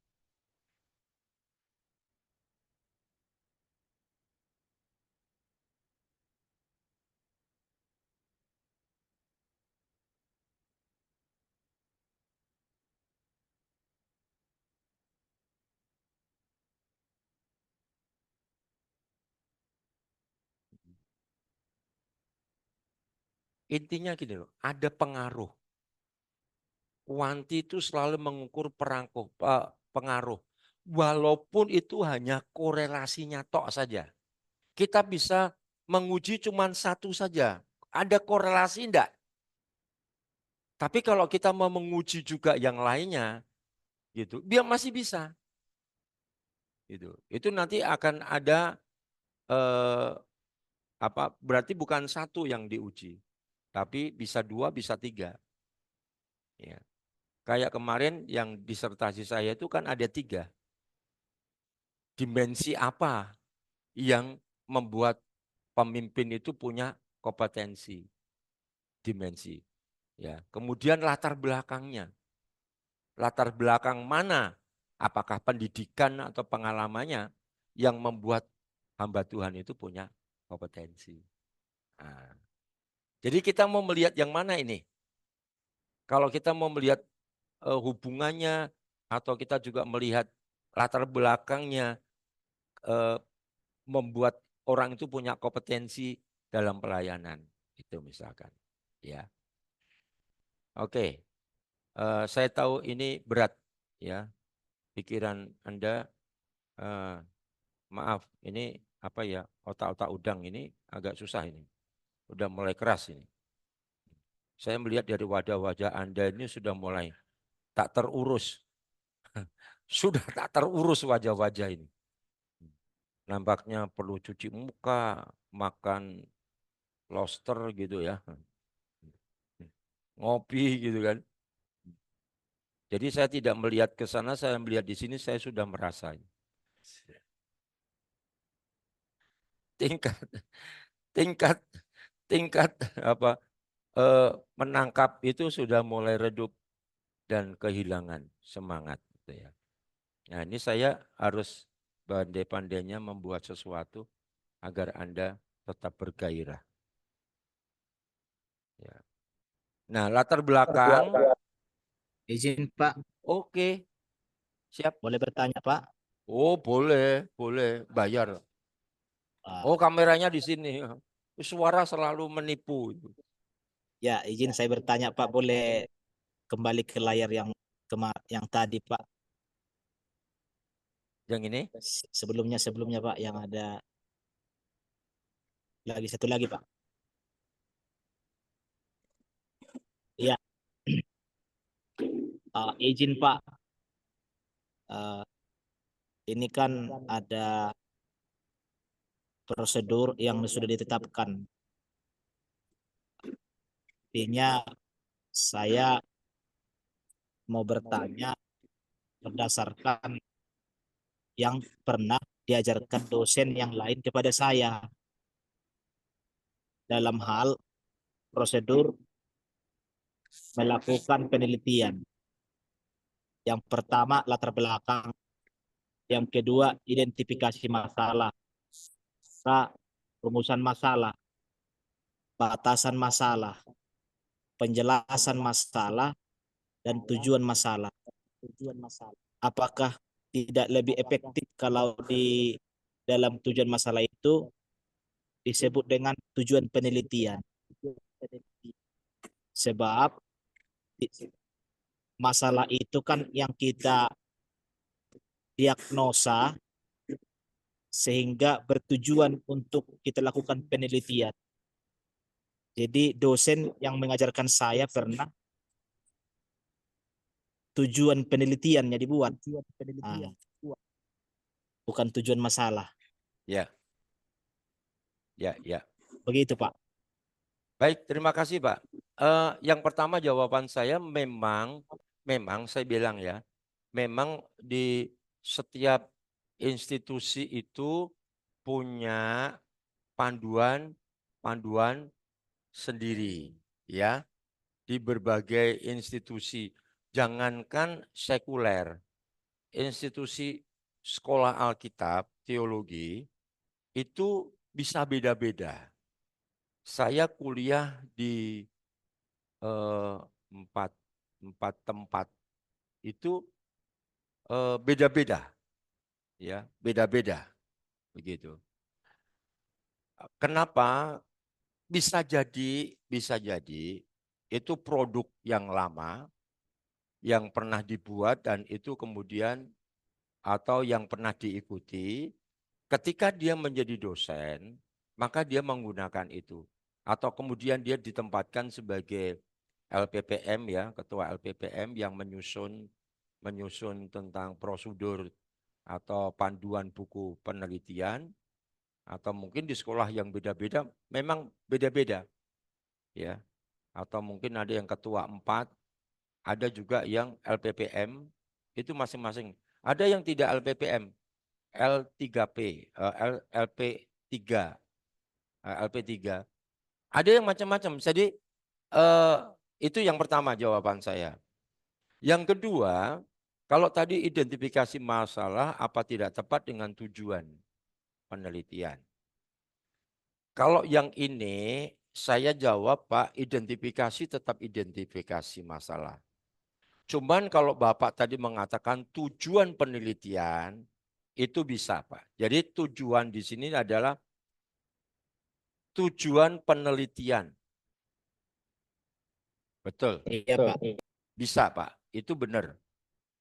Intinya gini loh, ada pengaruh. Kuanti itu selalu mengukur pengaruh. Walaupun itu hanya korelasinya tok saja. Kita bisa menguji cuma satu saja. Ada korelasi enggak? Tapi kalau kita mau menguji juga yang lainnya, gitu, dia masih bisa. Gitu. Itu nanti akan ada eh, berarti bukan satu yang diuji, tapi bisa dua, bisa tiga. Ya. Kayak kemarin yang disertasi saya itu kan ada tiga. Dimensi apa yang membuat pemimpin itu punya kompetensi, dimensi. Ya. Kemudian latar belakangnya. Latar belakang mana? Apakah pendidikan atau pengalamannya yang membuat hamba Tuhan itu punya kompetensi. Nah, jadi kita mau melihat yang mana ini? Kalau kita mau melihat hubungannya atau kita juga melihat latar belakangnya eh, membuat orang itu punya kompetensi dalam pelayanan itu misalkan ya. Oke. Saya tahu ini berat ya pikiran Anda, eh, maaf ini apa ya, otak-otak udang ini agak susah ini, udah mulai keras ini. Saya melihat dari wajah-wajah Anda ini sudah mulai tak terurus. Sudah tak terurus wajah-wajah ini. Nampaknya perlu cuci muka, makan lobster gitu ya. Ngopi gitu kan. Jadi saya tidak melihat ke sana, saya melihat di sini saya sudah merasa. Tingkat tingkat tingkat apa menangkap itu sudah mulai redup dan kehilangan semangat gitu ya. Nah, ini saya harus pandai-pandainya membuat sesuatu agar Anda tetap bergairah. Ya. Nah, latar belakang, Izin Pak, oke, siap. boleh bertanya Pak? Oh, boleh, boleh, bayar. Oh, kameranya di sini. Suara selalu menipu. Ya, izin saya bertanya Pak, boleh kembali ke layar yang tadi Pak? Yang ini? Sebelumnya Pak yang ada lagi satu lagi Pak. Ya, izin Pak. Ini kan ada prosedur yang sudah ditetapkan. Artinya saya mau bertanya berdasarkan yang pernah diajarkan dosen yang lain kepada saya dalam hal prosedur melakukan penelitian. Yang pertama latar belakang, yang kedua identifikasi masalah, rumusan masalah, batasan masalah, penjelasan masalah, dan tujuan masalah. Apakah tidak lebih efektif kalau di dalam tujuan masalah itu disebut dengan tujuan penelitian? Sebab masalah itu kan yang kita diagnosa sehingga bertujuan untuk kita lakukan penelitian. Jadi dosen yang mengajarkan saya pernah tujuan penelitiannya dibuat. Bukan tujuan masalah. Ya. Ya, ya. Begitu, Pak. Baik, terima kasih, Pak. Yang pertama jawaban saya memang saya bilang ya, memang di setiap institusi itu punya panduan sendiri ya, di berbagai institusi. Jangankan sekuler, institusi sekolah Alkitab, teologi itu bisa beda-beda. Saya kuliah di empat tempat itu beda-beda, ya, beda-beda, begitu. Kenapa? Bisa jadi itu produk yang lama yang pernah dibuat dan itu kemudian atau yang pernah diikuti. Ketika dia menjadi dosen, maka dia menggunakan itu. Atau kemudian dia ditempatkan sebagai LPPM ya, ketua LPPM yang menyusun tentang prosedur atau panduan buku penelitian, atau mungkin di sekolah yang beda-beda memang beda-beda ya, atau mungkin ada yang ketua 4, ada juga yang LPPM itu masing-masing, ada yang tidak LPPM, L3P, LP3, LP3, ada yang macam-macam. Jadi itu yang pertama jawaban saya. Yang kedua, kalau tadi identifikasi masalah apa tidak tepat dengan tujuan penelitian. Kalau yang ini saya jawab, Pak, identifikasi tetap identifikasi masalah. Cuman kalau Bapak tadi mengatakan tujuan penelitian itu bisa, Pak. Jadi tujuan di sini adalah tujuan penelitian. Betul. Iya, Pak. Bisa, Pak. Itu benar.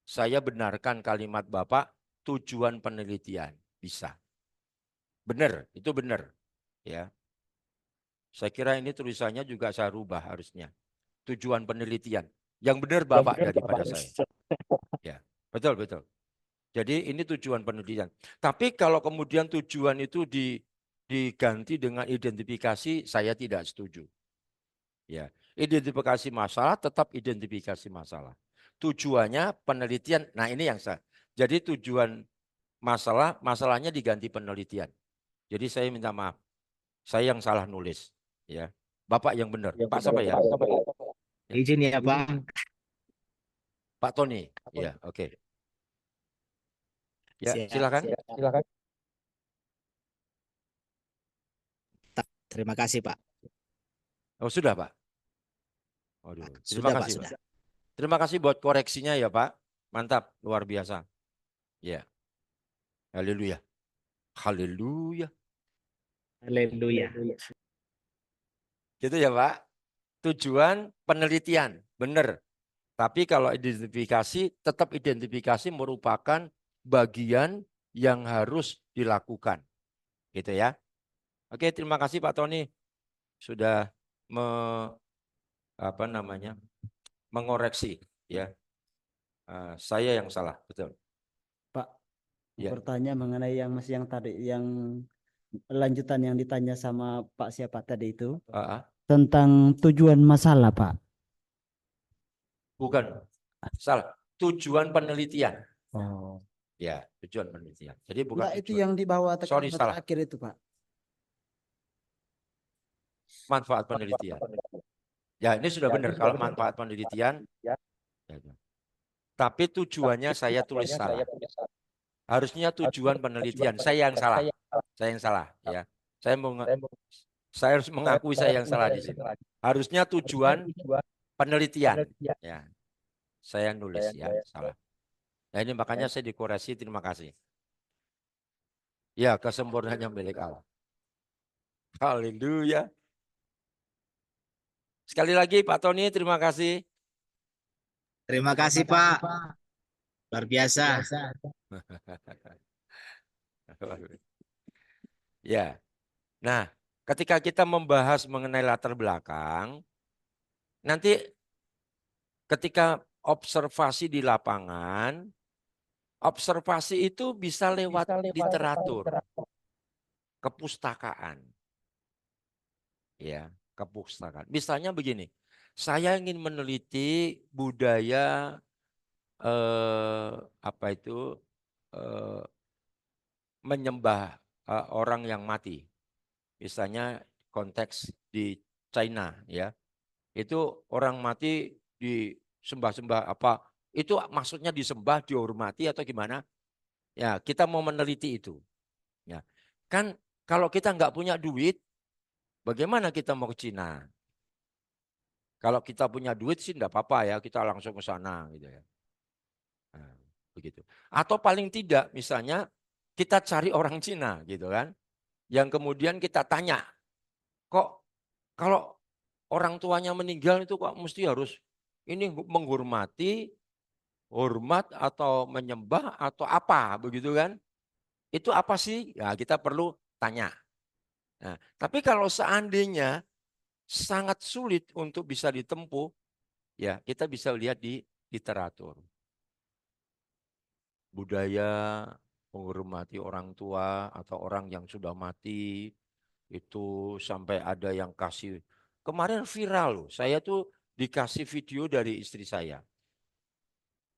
Saya benarkan kalimat Bapak, tujuan penelitian. Bisa. Benar, itu benar. Ya. Saya kira ini tulisannya juga saya rubah harusnya. Tujuan penelitian. Yang benar Bapak daripada saya. Ya, betul, betul. Jadi ini tujuan penelitian. Tapi kalau kemudian tujuan itu diganti dengan identifikasi, saya tidak setuju. Ya, identifikasi masalah tetap identifikasi masalah. Tujuannya penelitian. Nah, ini yang saya. Jadi tujuan masalahnya diganti penelitian. Jadi saya minta maaf. Saya yang salah nulis, ya. Bapak yang benar. Pak siapa ya? Izin ya, Pak. Pak Tony. Ya, oke. Ya, Siap, silakan. siap. Silakan. Terima kasih, Pak. Oh, sudah, Pak. Waduh, terima Sudah, Pak, kasih, sudah. Pak. Terima kasih buat koreksinya ya, Pak. Mantap, luar biasa. Ya. Haleluya. Haleluya. Haleluya. Gitu ya, Pak. Tujuan penelitian, benar. Tapi kalau identifikasi, tetap identifikasi merupakan bagian yang harus dilakukan. Gitu ya. Oke, terima kasih Pak Tony sudah apa namanya, mengoreksi, ya. Saya yang salah, betul. Pak, Ya. bertanya mengenai yang masih yang tadi, yang lanjutan yang ditanya sama Pak siapa tadi itu tentang tujuan masalah, Pak. Bukan, salah. Tujuan penelitian. Oh. Ya, tujuan penelitian. Jadi bukan Enggak, itu tujuan. yang di bawah Sorry, salah. terakhir itu, Pak. Manfaat penelitian. Ya, ini sudah benar. Kalau manfaat penelitian, ya. Tapi tujuannya saya tulis salah. Harusnya tujuan penelitian. Saya yang salah. Saya yang salah. Ya, saya harus mengakui saya yang salah di sini. Harusnya tujuan penelitian. Ya, saya nulis ya salah. Nah ini makanya saya dikoreksi. Terima kasih. Ya, kesempurnaannya milik Allah. Haleluya. Sekali lagi Pak Tony, terima kasih. Terima kasih Pak. Luar biasa. Ya. Nah, ketika kita membahas mengenai latar belakang, nanti ketika observasi di lapangan, observasi itu bisa lewat literatur, kepustakaan. Ya, kepustakaan. Misalnya begini, saya ingin meneliti budaya menyembah orang yang mati. Misalnya konteks di China, ya. Itu orang mati disembah-sembah apa? Itu maksudnya disembah, dihormati atau gimana? Ya, kita mau meneliti itu. Ya, kan kalau kita nggak punya duit, bagaimana kita mau ke Cina? Kalau kita punya duit sih enggak apa-apa ya, kita langsung ke sana gitu ya. Nah, begitu. Atau paling tidak misalnya kita cari orang Cina gitu kan. Yang kemudian kita tanya, kok kalau orang tuanya meninggal itu kok mesti harus ini menghormati, hormat atau menyembah atau apa begitu kan? Itu apa sih? Ya kita perlu tanya. Nah, tapi kalau seandainya sangat sulit untuk bisa ditempuh, ya kita bisa lihat di literatur. Budaya menghormati orang tua atau orang yang sudah mati, itu sampai ada yang kasih. Kemarin viral loh, saya tuh dikasih video dari istri saya.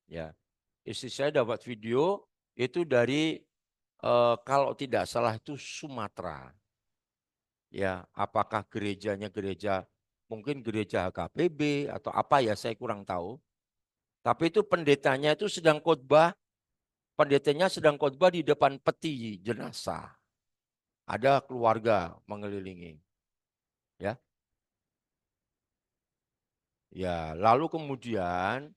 Ya, istri saya dapat video itu dari kalau tidak salah itu Sumatera. Ya, apakah gerejanya gereja, mungkin gereja HKBP atau apa ya, saya kurang tahu. Tapi itu pendetanya itu sedang khotbah, pendetanya sedang khotbah di depan peti jenazah. Ada keluarga mengelilingi. Ya. Ya, lalu kemudian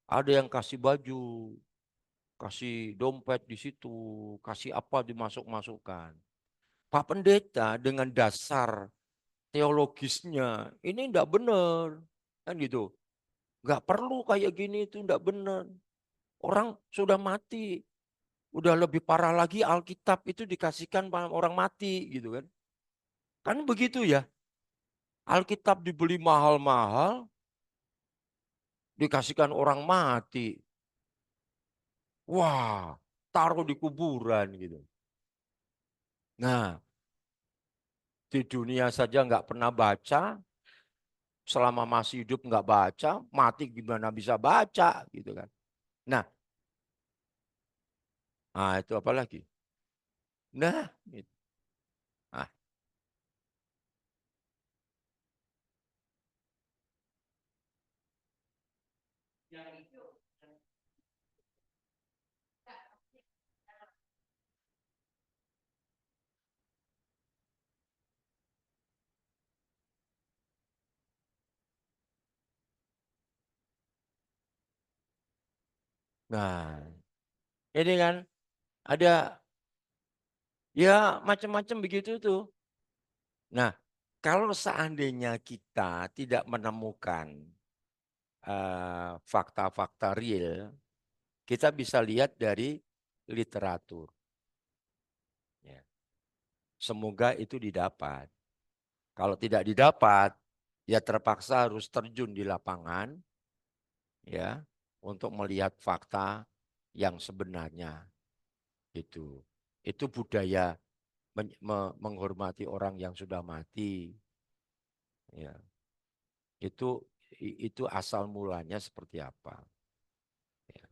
ada yang kasih baju, kasih dompet di situ, kasih apa dimasuk-masukkan. Pak Pendeta dengan dasar teologisnya ini enggak benar, kan gitu. Enggak perlu kayak gini, itu enggak benar. Orang sudah mati, udah lebih parah lagi Alkitab itu dikasihkan orang mati gitu kan. Kan begitu ya. Alkitab dibeli mahal-mahal, dikasihkan orang mati. Wah, taruh di kuburan gitu. Nah, di dunia saja nggak pernah baca, selama masih hidup nggak baca, mati gimana bisa baca gitu kan. Nah, itu apa lagi? Nah, gitu. Ah. Nah, ini kan ada ya macam-macam begitu tuh. Nah, kalau seandainya kita tidak menemukan fakta-fakta real, kita bisa lihat dari literatur. Ya. Semoga itu didapat. Kalau tidak didapat, ya terpaksa harus terjun di lapangan ya untuk melihat fakta yang sebenarnya. Itu budaya menghormati orang yang sudah mati. Ya. Itu asal mulanya seperti apa. Ya.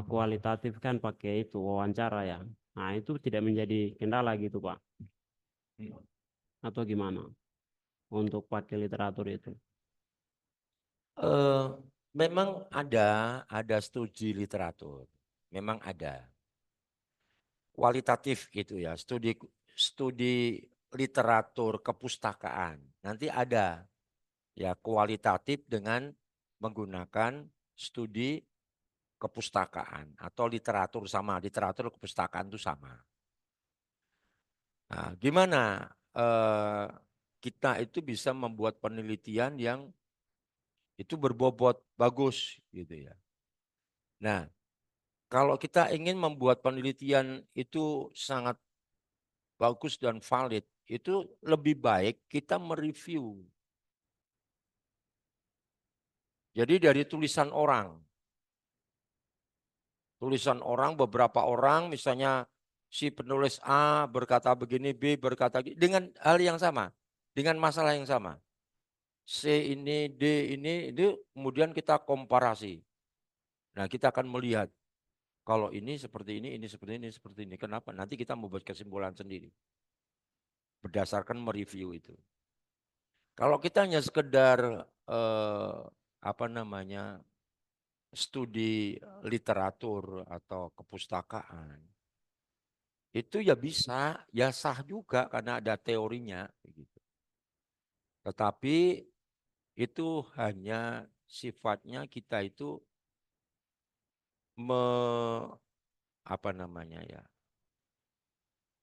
Kualitatif kan pakai itu wawancara ya. Nah itu tidak menjadi kendala gitu Pak. Atau gimana untuk pakai literatur itu? Memang ada studi literatur, memang ada kualitatif gitu ya, studi literatur kepustakaan. Nanti ada ya kualitatif dengan menggunakan studi kepustakaan atau literatur kepustakaan itu sama. Nah, gimana kita itu bisa membuat penelitian yang itu berbobot bagus gitu ya. Nah, kalau kita ingin membuat penelitian itu sangat bagus dan valid, itu lebih baik kita mereview. Jadi dari tulisan orang, beberapa orang misalnya si penulis A berkata begini, B berkata dengan hal yang sama, dengan masalah yang sama. C ini, D ini kemudian kita komparasi. Nah, kita akan melihat kalau ini seperti ini seperti ini, seperti ini. Kenapa? Nanti kita membuat kesimpulan sendiri berdasarkan mereview itu. Kalau kita hanya sekedar studi literatur atau kepustakaan, itu ya bisa, ya sah juga karena ada teorinya. Begitu. Tetapi itu hanya sifatnya kita itu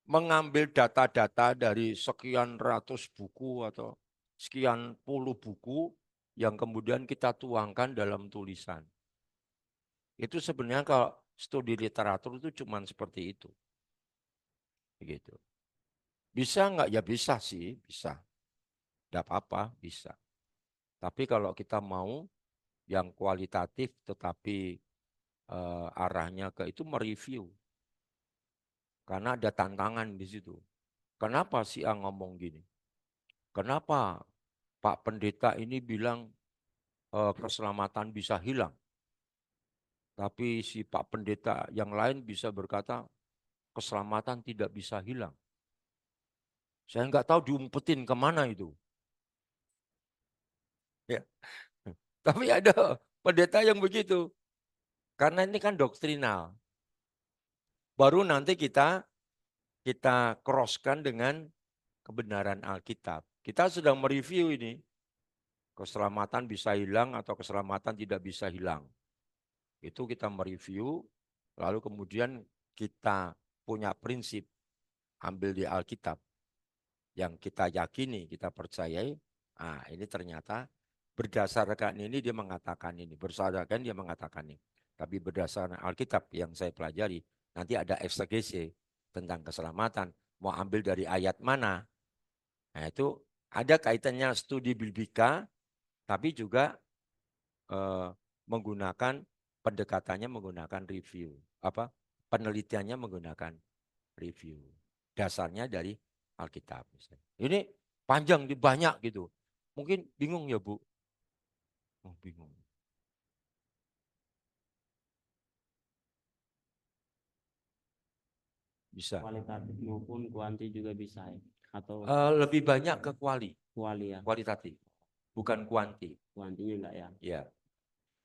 mengambil data-data dari sekian ratus buku atau sekian puluh buku yang kemudian kita tuangkan dalam tulisan. Itu sebenarnya kalau studi literatur itu cuma seperti itu. Begitu. Bisa nggak? Ya bisa sih, bisa. Tidak apa-apa, bisa. Tapi kalau kita mau yang kualitatif tetapi arahnya ke itu mereview. Karena ada tantangan di situ. Kenapa si A ngomong gini? Kenapa Pak Pendeta ini bilang keselamatan bisa hilang? Tapi si Pak Pendeta yang lain bisa berkata keselamatan tidak bisa hilang. Saya nggak tahu diumpetin kemana itu. Ya. Tapi ada pendeta yang begitu. Karena ini kan doktrinal. Baru nanti kita crosskan dengan kebenaran Alkitab. Kita sedang mereview ini. Keselamatan bisa hilang atau keselamatan tidak bisa hilang. Itu kita mereview, lalu kemudian kita punya prinsip ambil di Alkitab. Yang kita yakini, kita percayai, ini ternyata berdasarkan ini dia mengatakan ini, berdasarkan dia mengatakan ini. Tapi berdasarkan Alkitab yang saya pelajari, nanti ada eksegese tentang keselamatan, mau ambil dari ayat mana. Nah itu ada kaitannya studi biblika, tapi juga menggunakan pendekatannya menggunakan review. Penelitiannya menggunakan review. Dasarnya dari Alkitab. Ini panjang, banyak gitu. Mungkin bingung ya Bu? Oh, bingung. Bisa. Kualitatif maupun kuanti juga bisa ya? Atau lebih banyak ke ya? Kualitatif, bukan kuanti. Kuantinya enggak ya? Ya.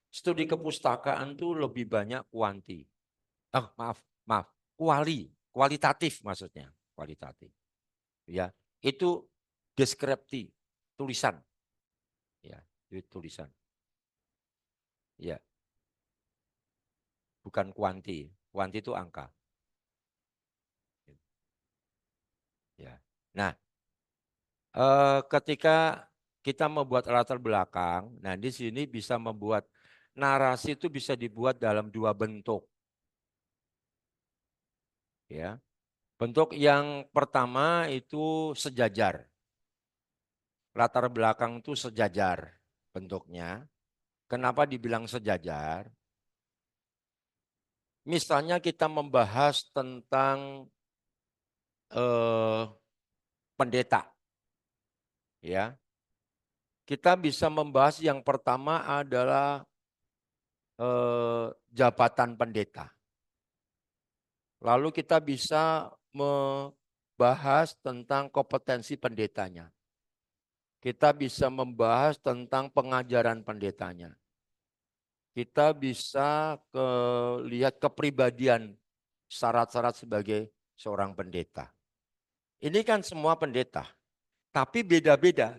Studi kepustakaan tuh lebih banyak kuanti. Maaf. Kualitatif maksudnya, kualitatif. Ya, itu deskripsi, tulisan. Ya, itu tulisan. Ya. bukan kuanti. Kuanti itu angka. Ya. Nah, ketika kita membuat latar belakang, nah di sini bisa membuat narasi itu bisa dibuat dalam dua bentuk. Ya. Bentuk yang pertama itu sejajar. Latar belakang itu sejajar bentuknya. Kenapa dibilang sejajar? Misalnya kita membahas tentang pendeta, ya. Kita bisa membahas yang pertama adalah jabatan pendeta. Lalu kita bisa membahas tentang kompetensi pendetanya. Kita bisa membahas tentang pengajaran pendetanya. Kita bisa lihat kepribadian syarat-syarat sebagai seorang pendeta. Ini kan semua pendeta, tapi beda-beda.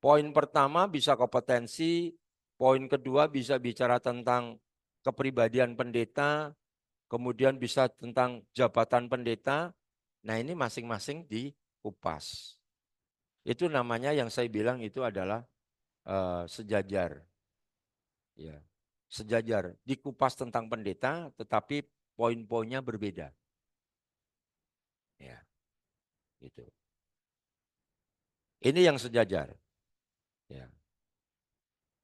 Poin pertama bisa kompetensi, poin kedua bisa bicara tentang kepribadian pendeta, kemudian bisa tentang jabatan pendeta. Nah ini masing-masing dikupas. Itu namanya yang saya bilang itu adalah sejajar. Ya, sejajar. Dikupas tentang pendeta, tetapi poin-poinnya berbeda. Ya, gitu. Ini yang sejajar. Ya.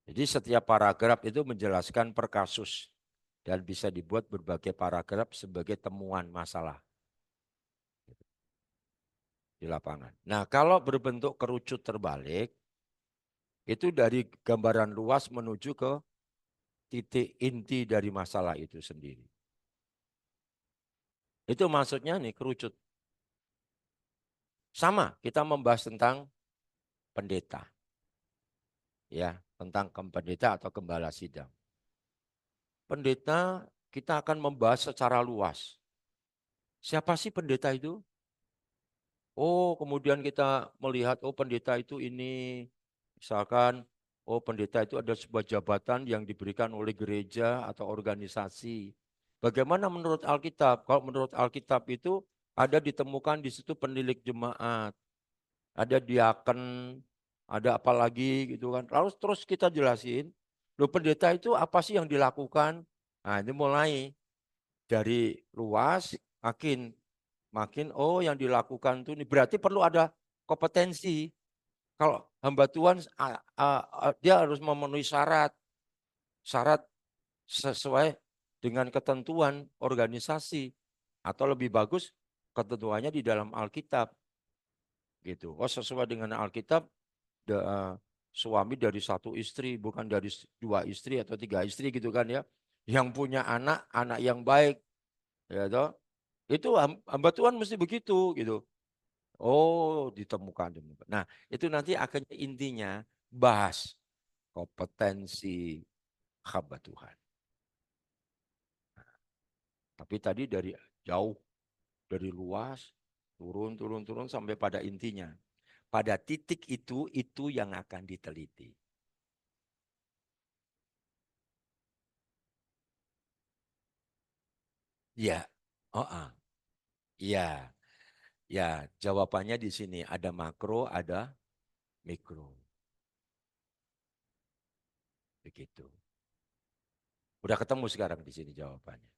Jadi setiap paragraf itu menjelaskan per kasus dan bisa dibuat berbagai paragraf sebagai temuan masalah di lapangan. Nah, kalau berbentuk kerucut terbalik, itu dari gambaran luas menuju ke titik inti dari masalah itu sendiri. Itu maksudnya nih kerucut. Sama, kita membahas tentang pendeta. Ya, tentang pendeta atau gembala sidang. Pendeta kita akan membahas secara luas. Siapa sih pendeta itu? Oh, kemudian kita melihat, oh pendeta itu ini, misalkan, oh pendeta itu ada sebuah jabatan yang diberikan oleh gereja atau organisasi. Bagaimana menurut Alkitab? Kalau menurut Alkitab itu ada ditemukan di situ penilik jemaat, ada diaken, ada apa lagi gitu kan. Lalu terus kita jelasin, loh pendeta itu apa sih yang dilakukan? Nah ini mulai dari luas, makin oh yang dilakukan itu berarti perlu ada kompetensi. Kalau hamba Tuhan dia harus memenuhi syarat sesuai dengan ketentuan organisasi atau lebih bagus ketentuannya di dalam Alkitab gitu. Oh sesuai dengan Alkitab suami dari satu istri bukan dari dua istri atau tiga istri gitu kan ya. Yang punya anak yang baik ya toh. Itu hamba Tuhan mesti begitu gitu. Oh, ditemukan. Nah, itu nanti akan intinya bahas kompetensi hamba Tuhan. Tapi tadi dari jauh, dari luas, turun sampai pada intinya. Pada titik itu yang akan diteliti. Ya, oh, ya, ya. Jawabannya di sini ada makro, ada mikro. Begitu. Udah ketemu sekarang di sini jawabannya.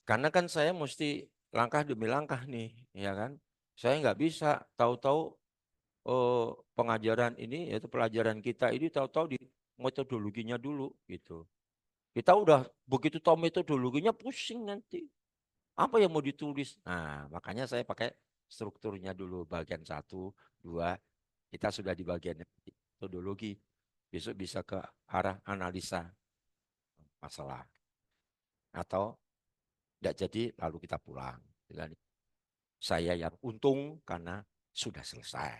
Karena kan saya mesti langkah demi langkah nih, ya kan? Saya nggak bisa tahu-tahu pengajaran ini, yaitu pelajaran kita ini tahu-tahu di metodologinya dulu gitu. Kita udah begitu tahu metodologinya pusing nanti. Apa yang mau ditulis? Nah, makanya saya pakai strukturnya dulu bagian 1, 2. Kita sudah di bagian metodologi. Besok bisa ke arah analisa masalah. Atau tidak jadi lalu kita pulang. Saya yang untung karena sudah selesai.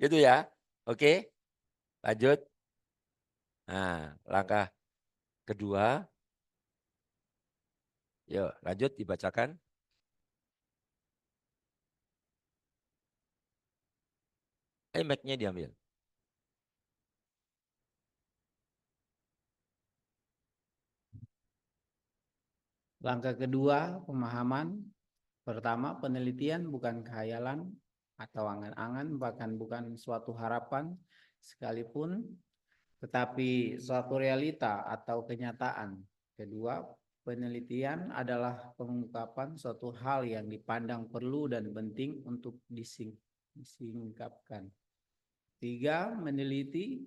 Gitu ya. Oke, lanjut. Nah, langkah kedua. Yuk, lanjut dibacakan. Mic-nya diambil. Langkah kedua, pemahaman. Pertama, penelitian bukan khayalan atau angan-angan, bahkan bukan suatu harapan sekalipun, tetapi suatu realita atau kenyataan. Kedua, penelitian adalah pengungkapan suatu hal yang dipandang perlu dan penting untuk disingkapkan. Tiga, meneliti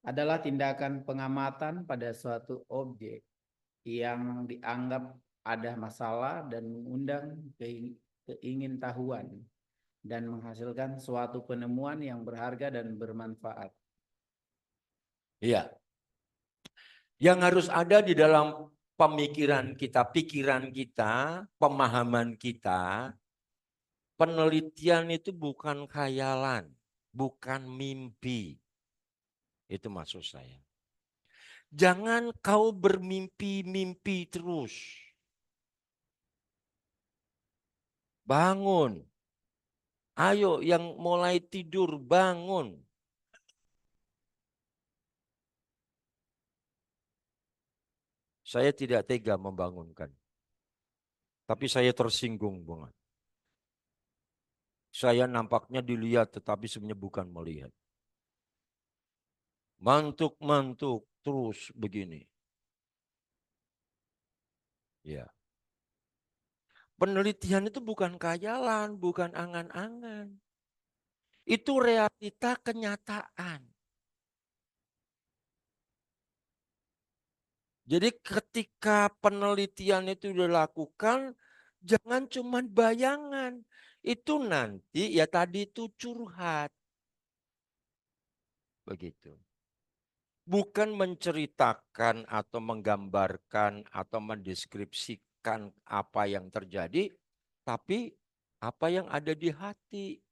adalah tindakan pengamatan pada suatu objek yang dianggap ada masalah dan mengundang keingintahuan dan menghasilkan suatu penemuan yang berharga dan bermanfaat. Iya. Yang harus ada di dalam pemikiran kita, pikiran kita, pemahaman kita, penelitian itu bukan khayalan, bukan mimpi. Itu maksud saya. Jangan kau bermimpi-mimpi terus. Bangun. Ayo yang mulai tidur bangun. Saya tidak tega membangunkan. Tapi saya tersinggung banget. Saya nampaknya dilihat tetapi sebenarnya bukan melihat. Mantuk-mantuk terus begini. Ya. Penelitian itu bukan khayalan, bukan angan-angan. Itu realita kenyataan. Jadi ketika penelitian itu dilakukan, jangan cuma bayangan. Itu nanti ya tadi itu curhat. Begitu. Bukan menceritakan atau menggambarkan atau mendeskripsikan apa yang terjadi, tapi apa yang ada di hati.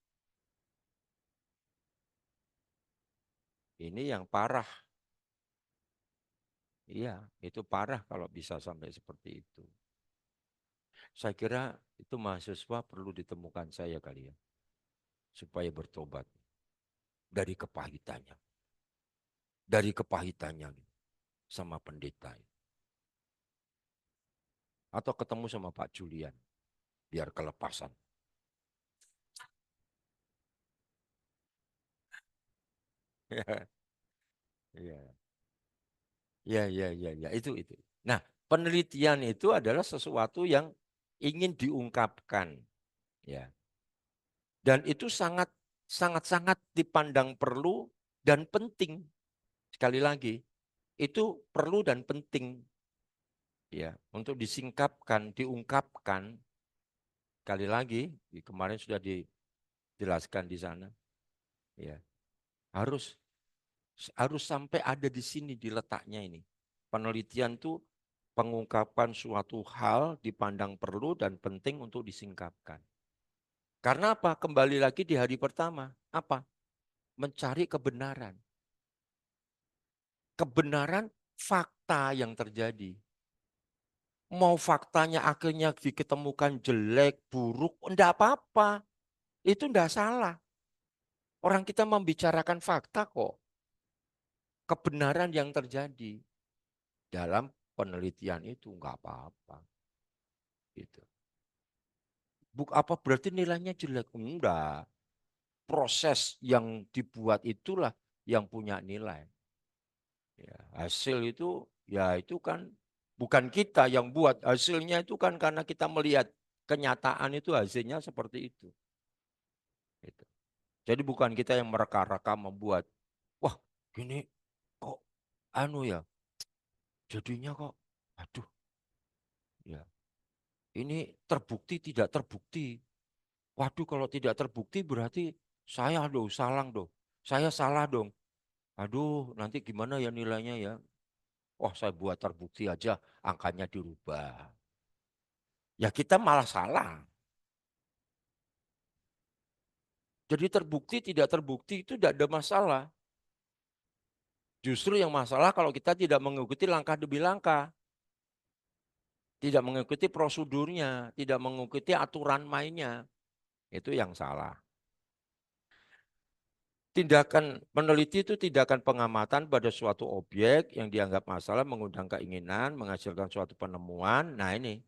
Ini yang parah. Iya, itu parah kalau bisa sampai seperti itu. Saya kira itu mahasiswa perlu ditemukan saya kali ya, supaya bertobat dari kepahitannya. Dari kepahitannya sama pendeta. Atau ketemu sama Pak Julian, biar kelepasan. Iya. Ya, itu. Nah, penelitian itu adalah sesuatu yang ingin diungkapkan, ya. Dan itu sangat dipandang perlu dan penting. Sekali lagi, itu perlu dan penting, ya, untuk disingkapkan, diungkapkan. Sekali lagi, kemarin sudah dijelaskan di sana, ya. Harus sampai ada di sini, di letaknya ini. Penelitian itu pengungkapan suatu hal dipandang perlu dan penting untuk disingkapkan. Karena apa? Kembali lagi di hari pertama. Apa? Mencari kebenaran. Kebenaran fakta yang terjadi. Mau faktanya akhirnya diketemukan jelek, buruk, enggak apa-apa. Itu enggak salah. Orang kita membicarakan fakta kok. Kebenaran yang terjadi dalam penelitian itu enggak apa-apa. Gitu. Apa berarti nilainya jelek? Enggak. Proses yang dibuat itulah yang punya nilai. Ya, hasil itu ya itu kan bukan kita yang buat, hasilnya itu kan karena kita melihat kenyataan itu hasilnya seperti itu. Gitu. Jadi bukan kita yang mereka-reka membuat, wah gini kok anu ya, jadinya kok, aduh, ya ini terbukti tidak terbukti. Waduh kalau tidak terbukti berarti saya salah dong. Aduh nanti gimana ya nilainya ya. Oh saya buat terbukti aja angkanya dirubah. Ya kita malah salah. Jadi terbukti tidak terbukti itu tidak ada masalah. Justru yang masalah kalau kita tidak mengikuti langkah demi langkah. Tidak mengikuti prosedurnya, tidak mengikuti aturan mainnya. Itu yang salah. Tindakan peneliti itu tindakan pengamatan pada suatu objek yang dianggap masalah, mengundang keinginan, menghasilkan suatu penemuan. Nah ini,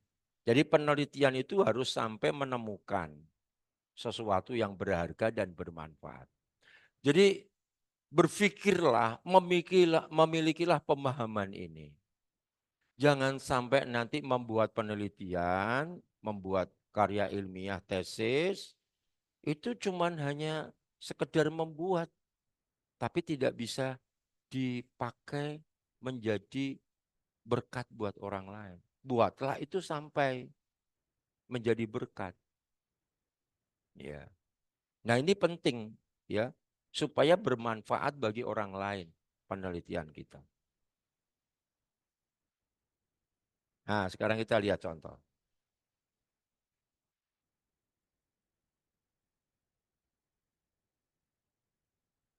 jadi penelitian itu harus sampai menemukan sesuatu yang berharga dan bermanfaat. Jadi berpikirlah, memilikilah pemahaman ini. Jangan sampai nanti membuat penelitian, membuat karya ilmiah, tesis, itu cuman hanya sekedar membuat, tapi tidak bisa dipakai menjadi berkat buat orang lain. Buatlah itu sampai menjadi berkat. Ya. Nah, ini penting ya, supaya bermanfaat bagi orang lain penelitian kita. Nah, sekarang kita lihat contoh.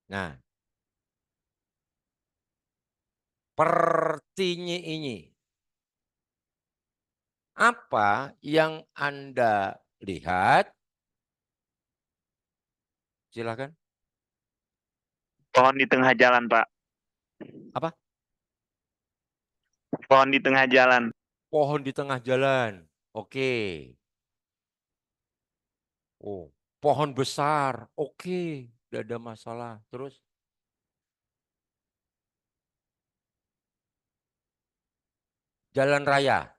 Nah, pertinyi ini. Apa yang Anda lihat? Silakan. Pohon di tengah jalan, Pak. Apa? Pohon di tengah jalan. Pohon di tengah jalan. Oke. Oh, pohon besar. Oke, tidak ada masalah. Terus? Jalan raya.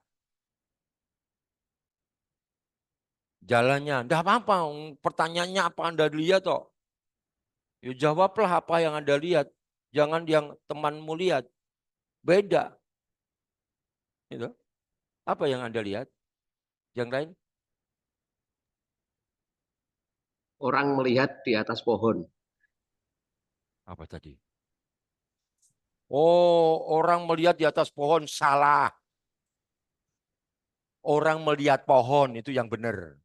Jalannya. Tidak apa-apa. Pertanyaannya apa Anda lihat toh? Ya jawablah apa yang Anda lihat. Jangan yang temanmu lihat. Beda. Gitu. Apa yang Anda lihat? Yang lain? Orang melihat di atas pohon. Apa tadi? Oh, orang melihat di atas pohon, salah. Orang melihat pohon itu yang benar.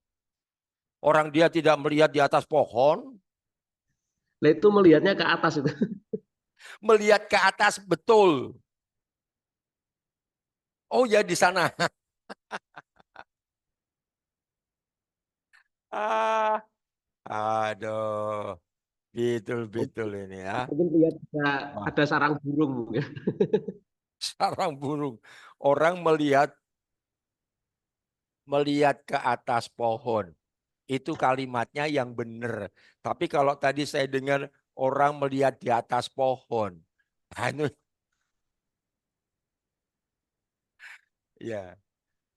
Orang dia tidak melihat di atas pohon. Nah, itu melihatnya ke atas itu. Melihat ke atas, betul. Oh ya, di sana. Ah, aduh, betul ini ya. Mungkin lihat Wah, ada sarang burung. sarang burung. Orang melihat ke atas pohon. Itu kalimatnya yang benar. Tapi kalau tadi saya dengar orang melihat di atas pohon. Anu, ya.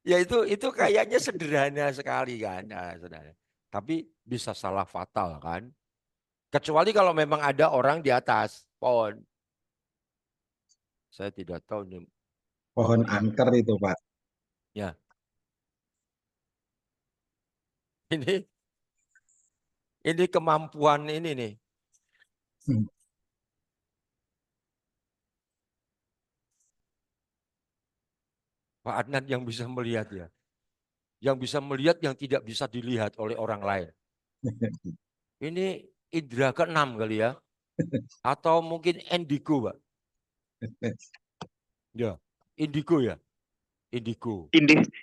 Ya itu kayaknya sederhana sekali kan. Nah, saudara. Tapi bisa salah fatal kan. Kecuali kalau memang ada orang di atas pohon. Saya tidak tahu nih. Pohon angker itu, Pak. Ya. Ini kemampuan ini nih. Pak Adnan yang bisa melihat ya. Yang bisa melihat yang tidak bisa dilihat oleh orang lain. Ini indera keenam kali ya. Atau mungkin indigo, Pak. Ya, indigo ya. Indigo.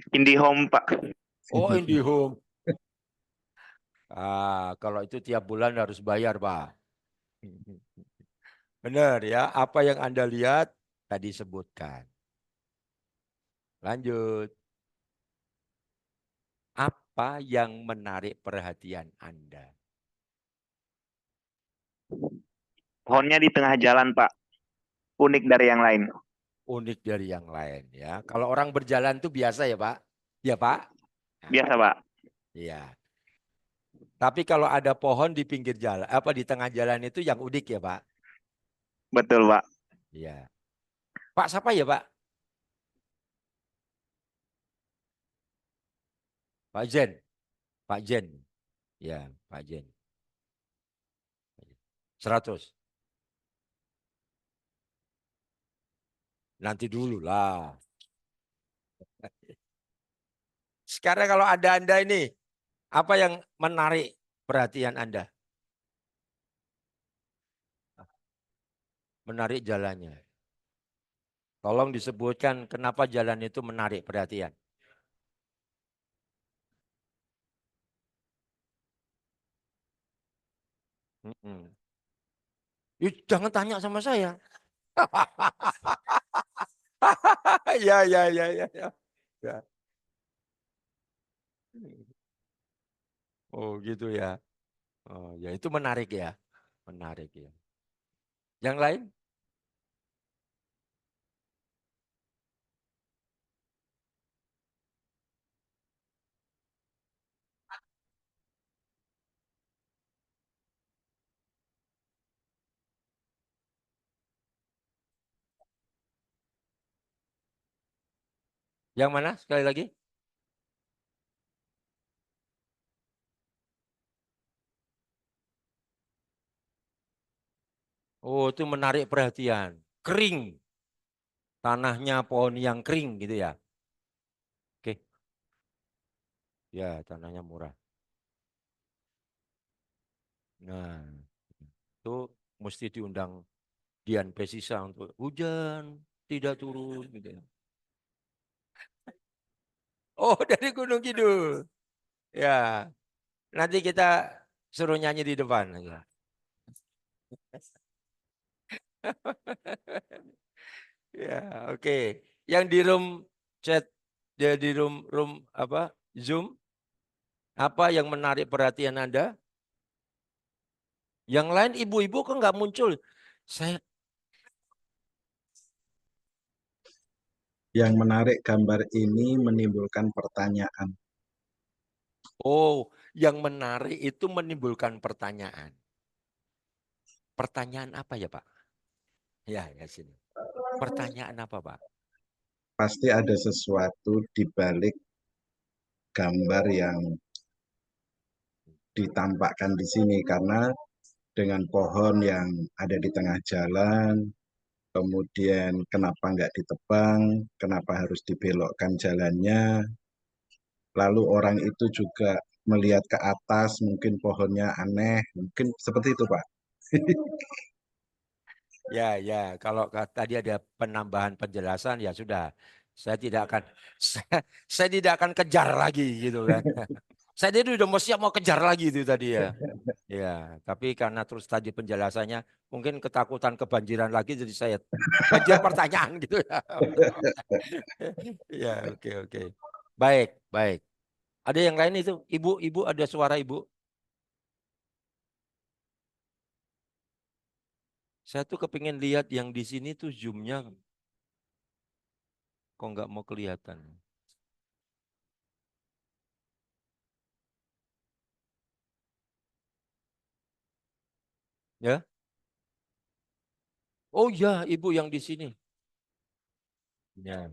IndiHome, Pak. Oh, IndiHome. Kalau itu tiap bulan harus bayar, Pak. Benar ya, apa yang Anda lihat tadi sebutkan. Lanjut. Apa yang menarik perhatian Anda? Pohonnya di tengah jalan, Pak. Unik dari yang lain. Unik dari yang lain ya. Kalau orang berjalan itu biasa ya, Pak? Ya, Pak? Biasa, Pak. Iya. Tapi kalau ada pohon di pinggir jalan, apa di tengah jalan itu yang unik ya, Pak? Betul, Pak. Iya. Pak siapa ya, Pak? Pak Jen. Pak Jen. Ya, Pak Jen. 100. Nanti dulu lah. Sekarang kalau ada Anda ini, apa yang menarik perhatian Anda? Menarik jalannya. Tolong disebutkan kenapa jalan itu menarik perhatian. Jangan tanya sama saya. Ya, ya, ya, ya, ya. Ya. Oh gitu ya. Oh ya itu menarik ya. Menarik ya. Yang lain? Yang mana sekali lagi? Oh itu menarik perhatian. Kering. Tanahnya pohon yang kering gitu ya. Oke. Ya tanahnya murah. Nah itu mesti diundang Dian Pesisa untuk hujan tidak turun gitu ya. Oh dari Gunung Kidul. Ya nanti kita suruh nyanyi di depan. Ya. Ya oke. Yang di room chat, dia di room apa Zoom, apa yang menarik perhatian Anda? Yang lain ibu-ibu kok nggak muncul? Saya Yang menarik gambar ini menimbulkan pertanyaan. Oh, yang menarik itu menimbulkan pertanyaan. Pertanyaan apa ya Pak? Ya, ya sini. Pertanyaan apa Pak? Pasti ada sesuatu di balik gambar yang ditampakkan di sini karena dengan pohon yang ada di tengah jalan, kemudian kenapa nggak ditebang, kenapa harus dibelokkan jalannya, lalu orang itu juga melihat ke atas, mungkin pohonnya aneh, mungkin seperti itu Pak. Ya, ya. Kalau tadi ada penambahan penjelasan, ya sudah. Saya tidak akan, saya tidak akan kejar lagi gitu kan. Saya tadi udah mau siap mau kejar lagi itu tadi ya. Ya, tapi karena terus tadi penjelasannya mungkin ketakutan kebanjiran lagi jadi saya banjir pertanyaan gitu ya. Ya, oke oke. Baik, baik. Ada yang lain itu? Ibu ada suara ibu? Saya tuh kepingin lihat yang di sini tuh zoomnya kok nggak mau kelihatan. Ya? Oh ya, ibu yang di sini. Ya.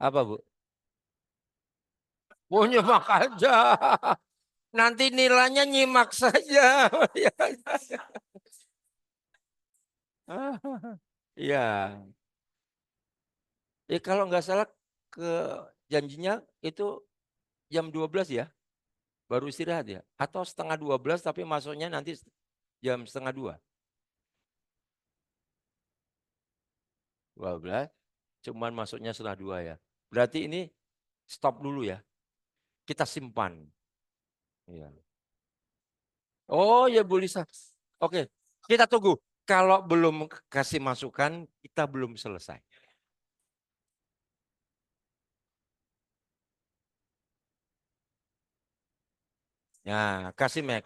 Apa Bu? Oh nyimak aja. Nanti nilainya nyimak saja. Iya. Kalau nggak salah ke janjinya itu jam 12 ya. Baru istirahat ya. Atau setengah 12 tapi masuknya nanti jam setengah 2. 12. Cuman masuknya setengah 2 ya. Berarti ini stop dulu ya. Kita simpan. Iya. Oh ya Bu Lisa. Oke, kita tunggu. Kalau belum kasih masukan, kita belum selesai. Ya, kasih Meg.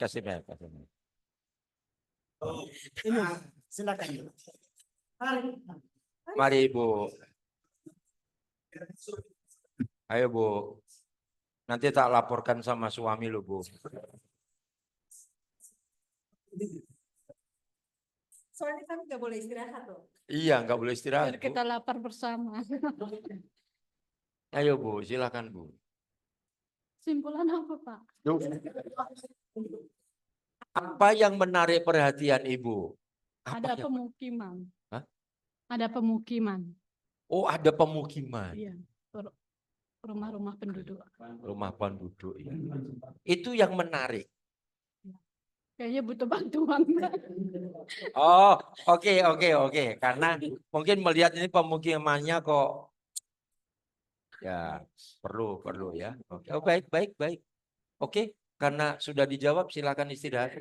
Ini silakan. Mari Ibu. Ayo Bu. Nanti tak laporkan sama suami lu Bu. Soalnya kan nggak boleh istirahat loh. Iya, nggak boleh istirahat. Biar kita lapar bersama. Ayo Bu, silakan Bu. Simpulan apa Pak? Apa yang menarik perhatian Ibu? Ada pemukiman. Hah? Ada pemukiman. Oh, ada pemukiman. Iya, rumah-rumah penduduk. Rumah penduduk. Ya. Itu yang menarik. Kayaknya butuh bantuan. Oh, oke. Karena mungkin melihat ini pemukimannya kok ya perlu ya. Oke. Oh, baik. Oke. Karena sudah dijawab, silakan istirahat.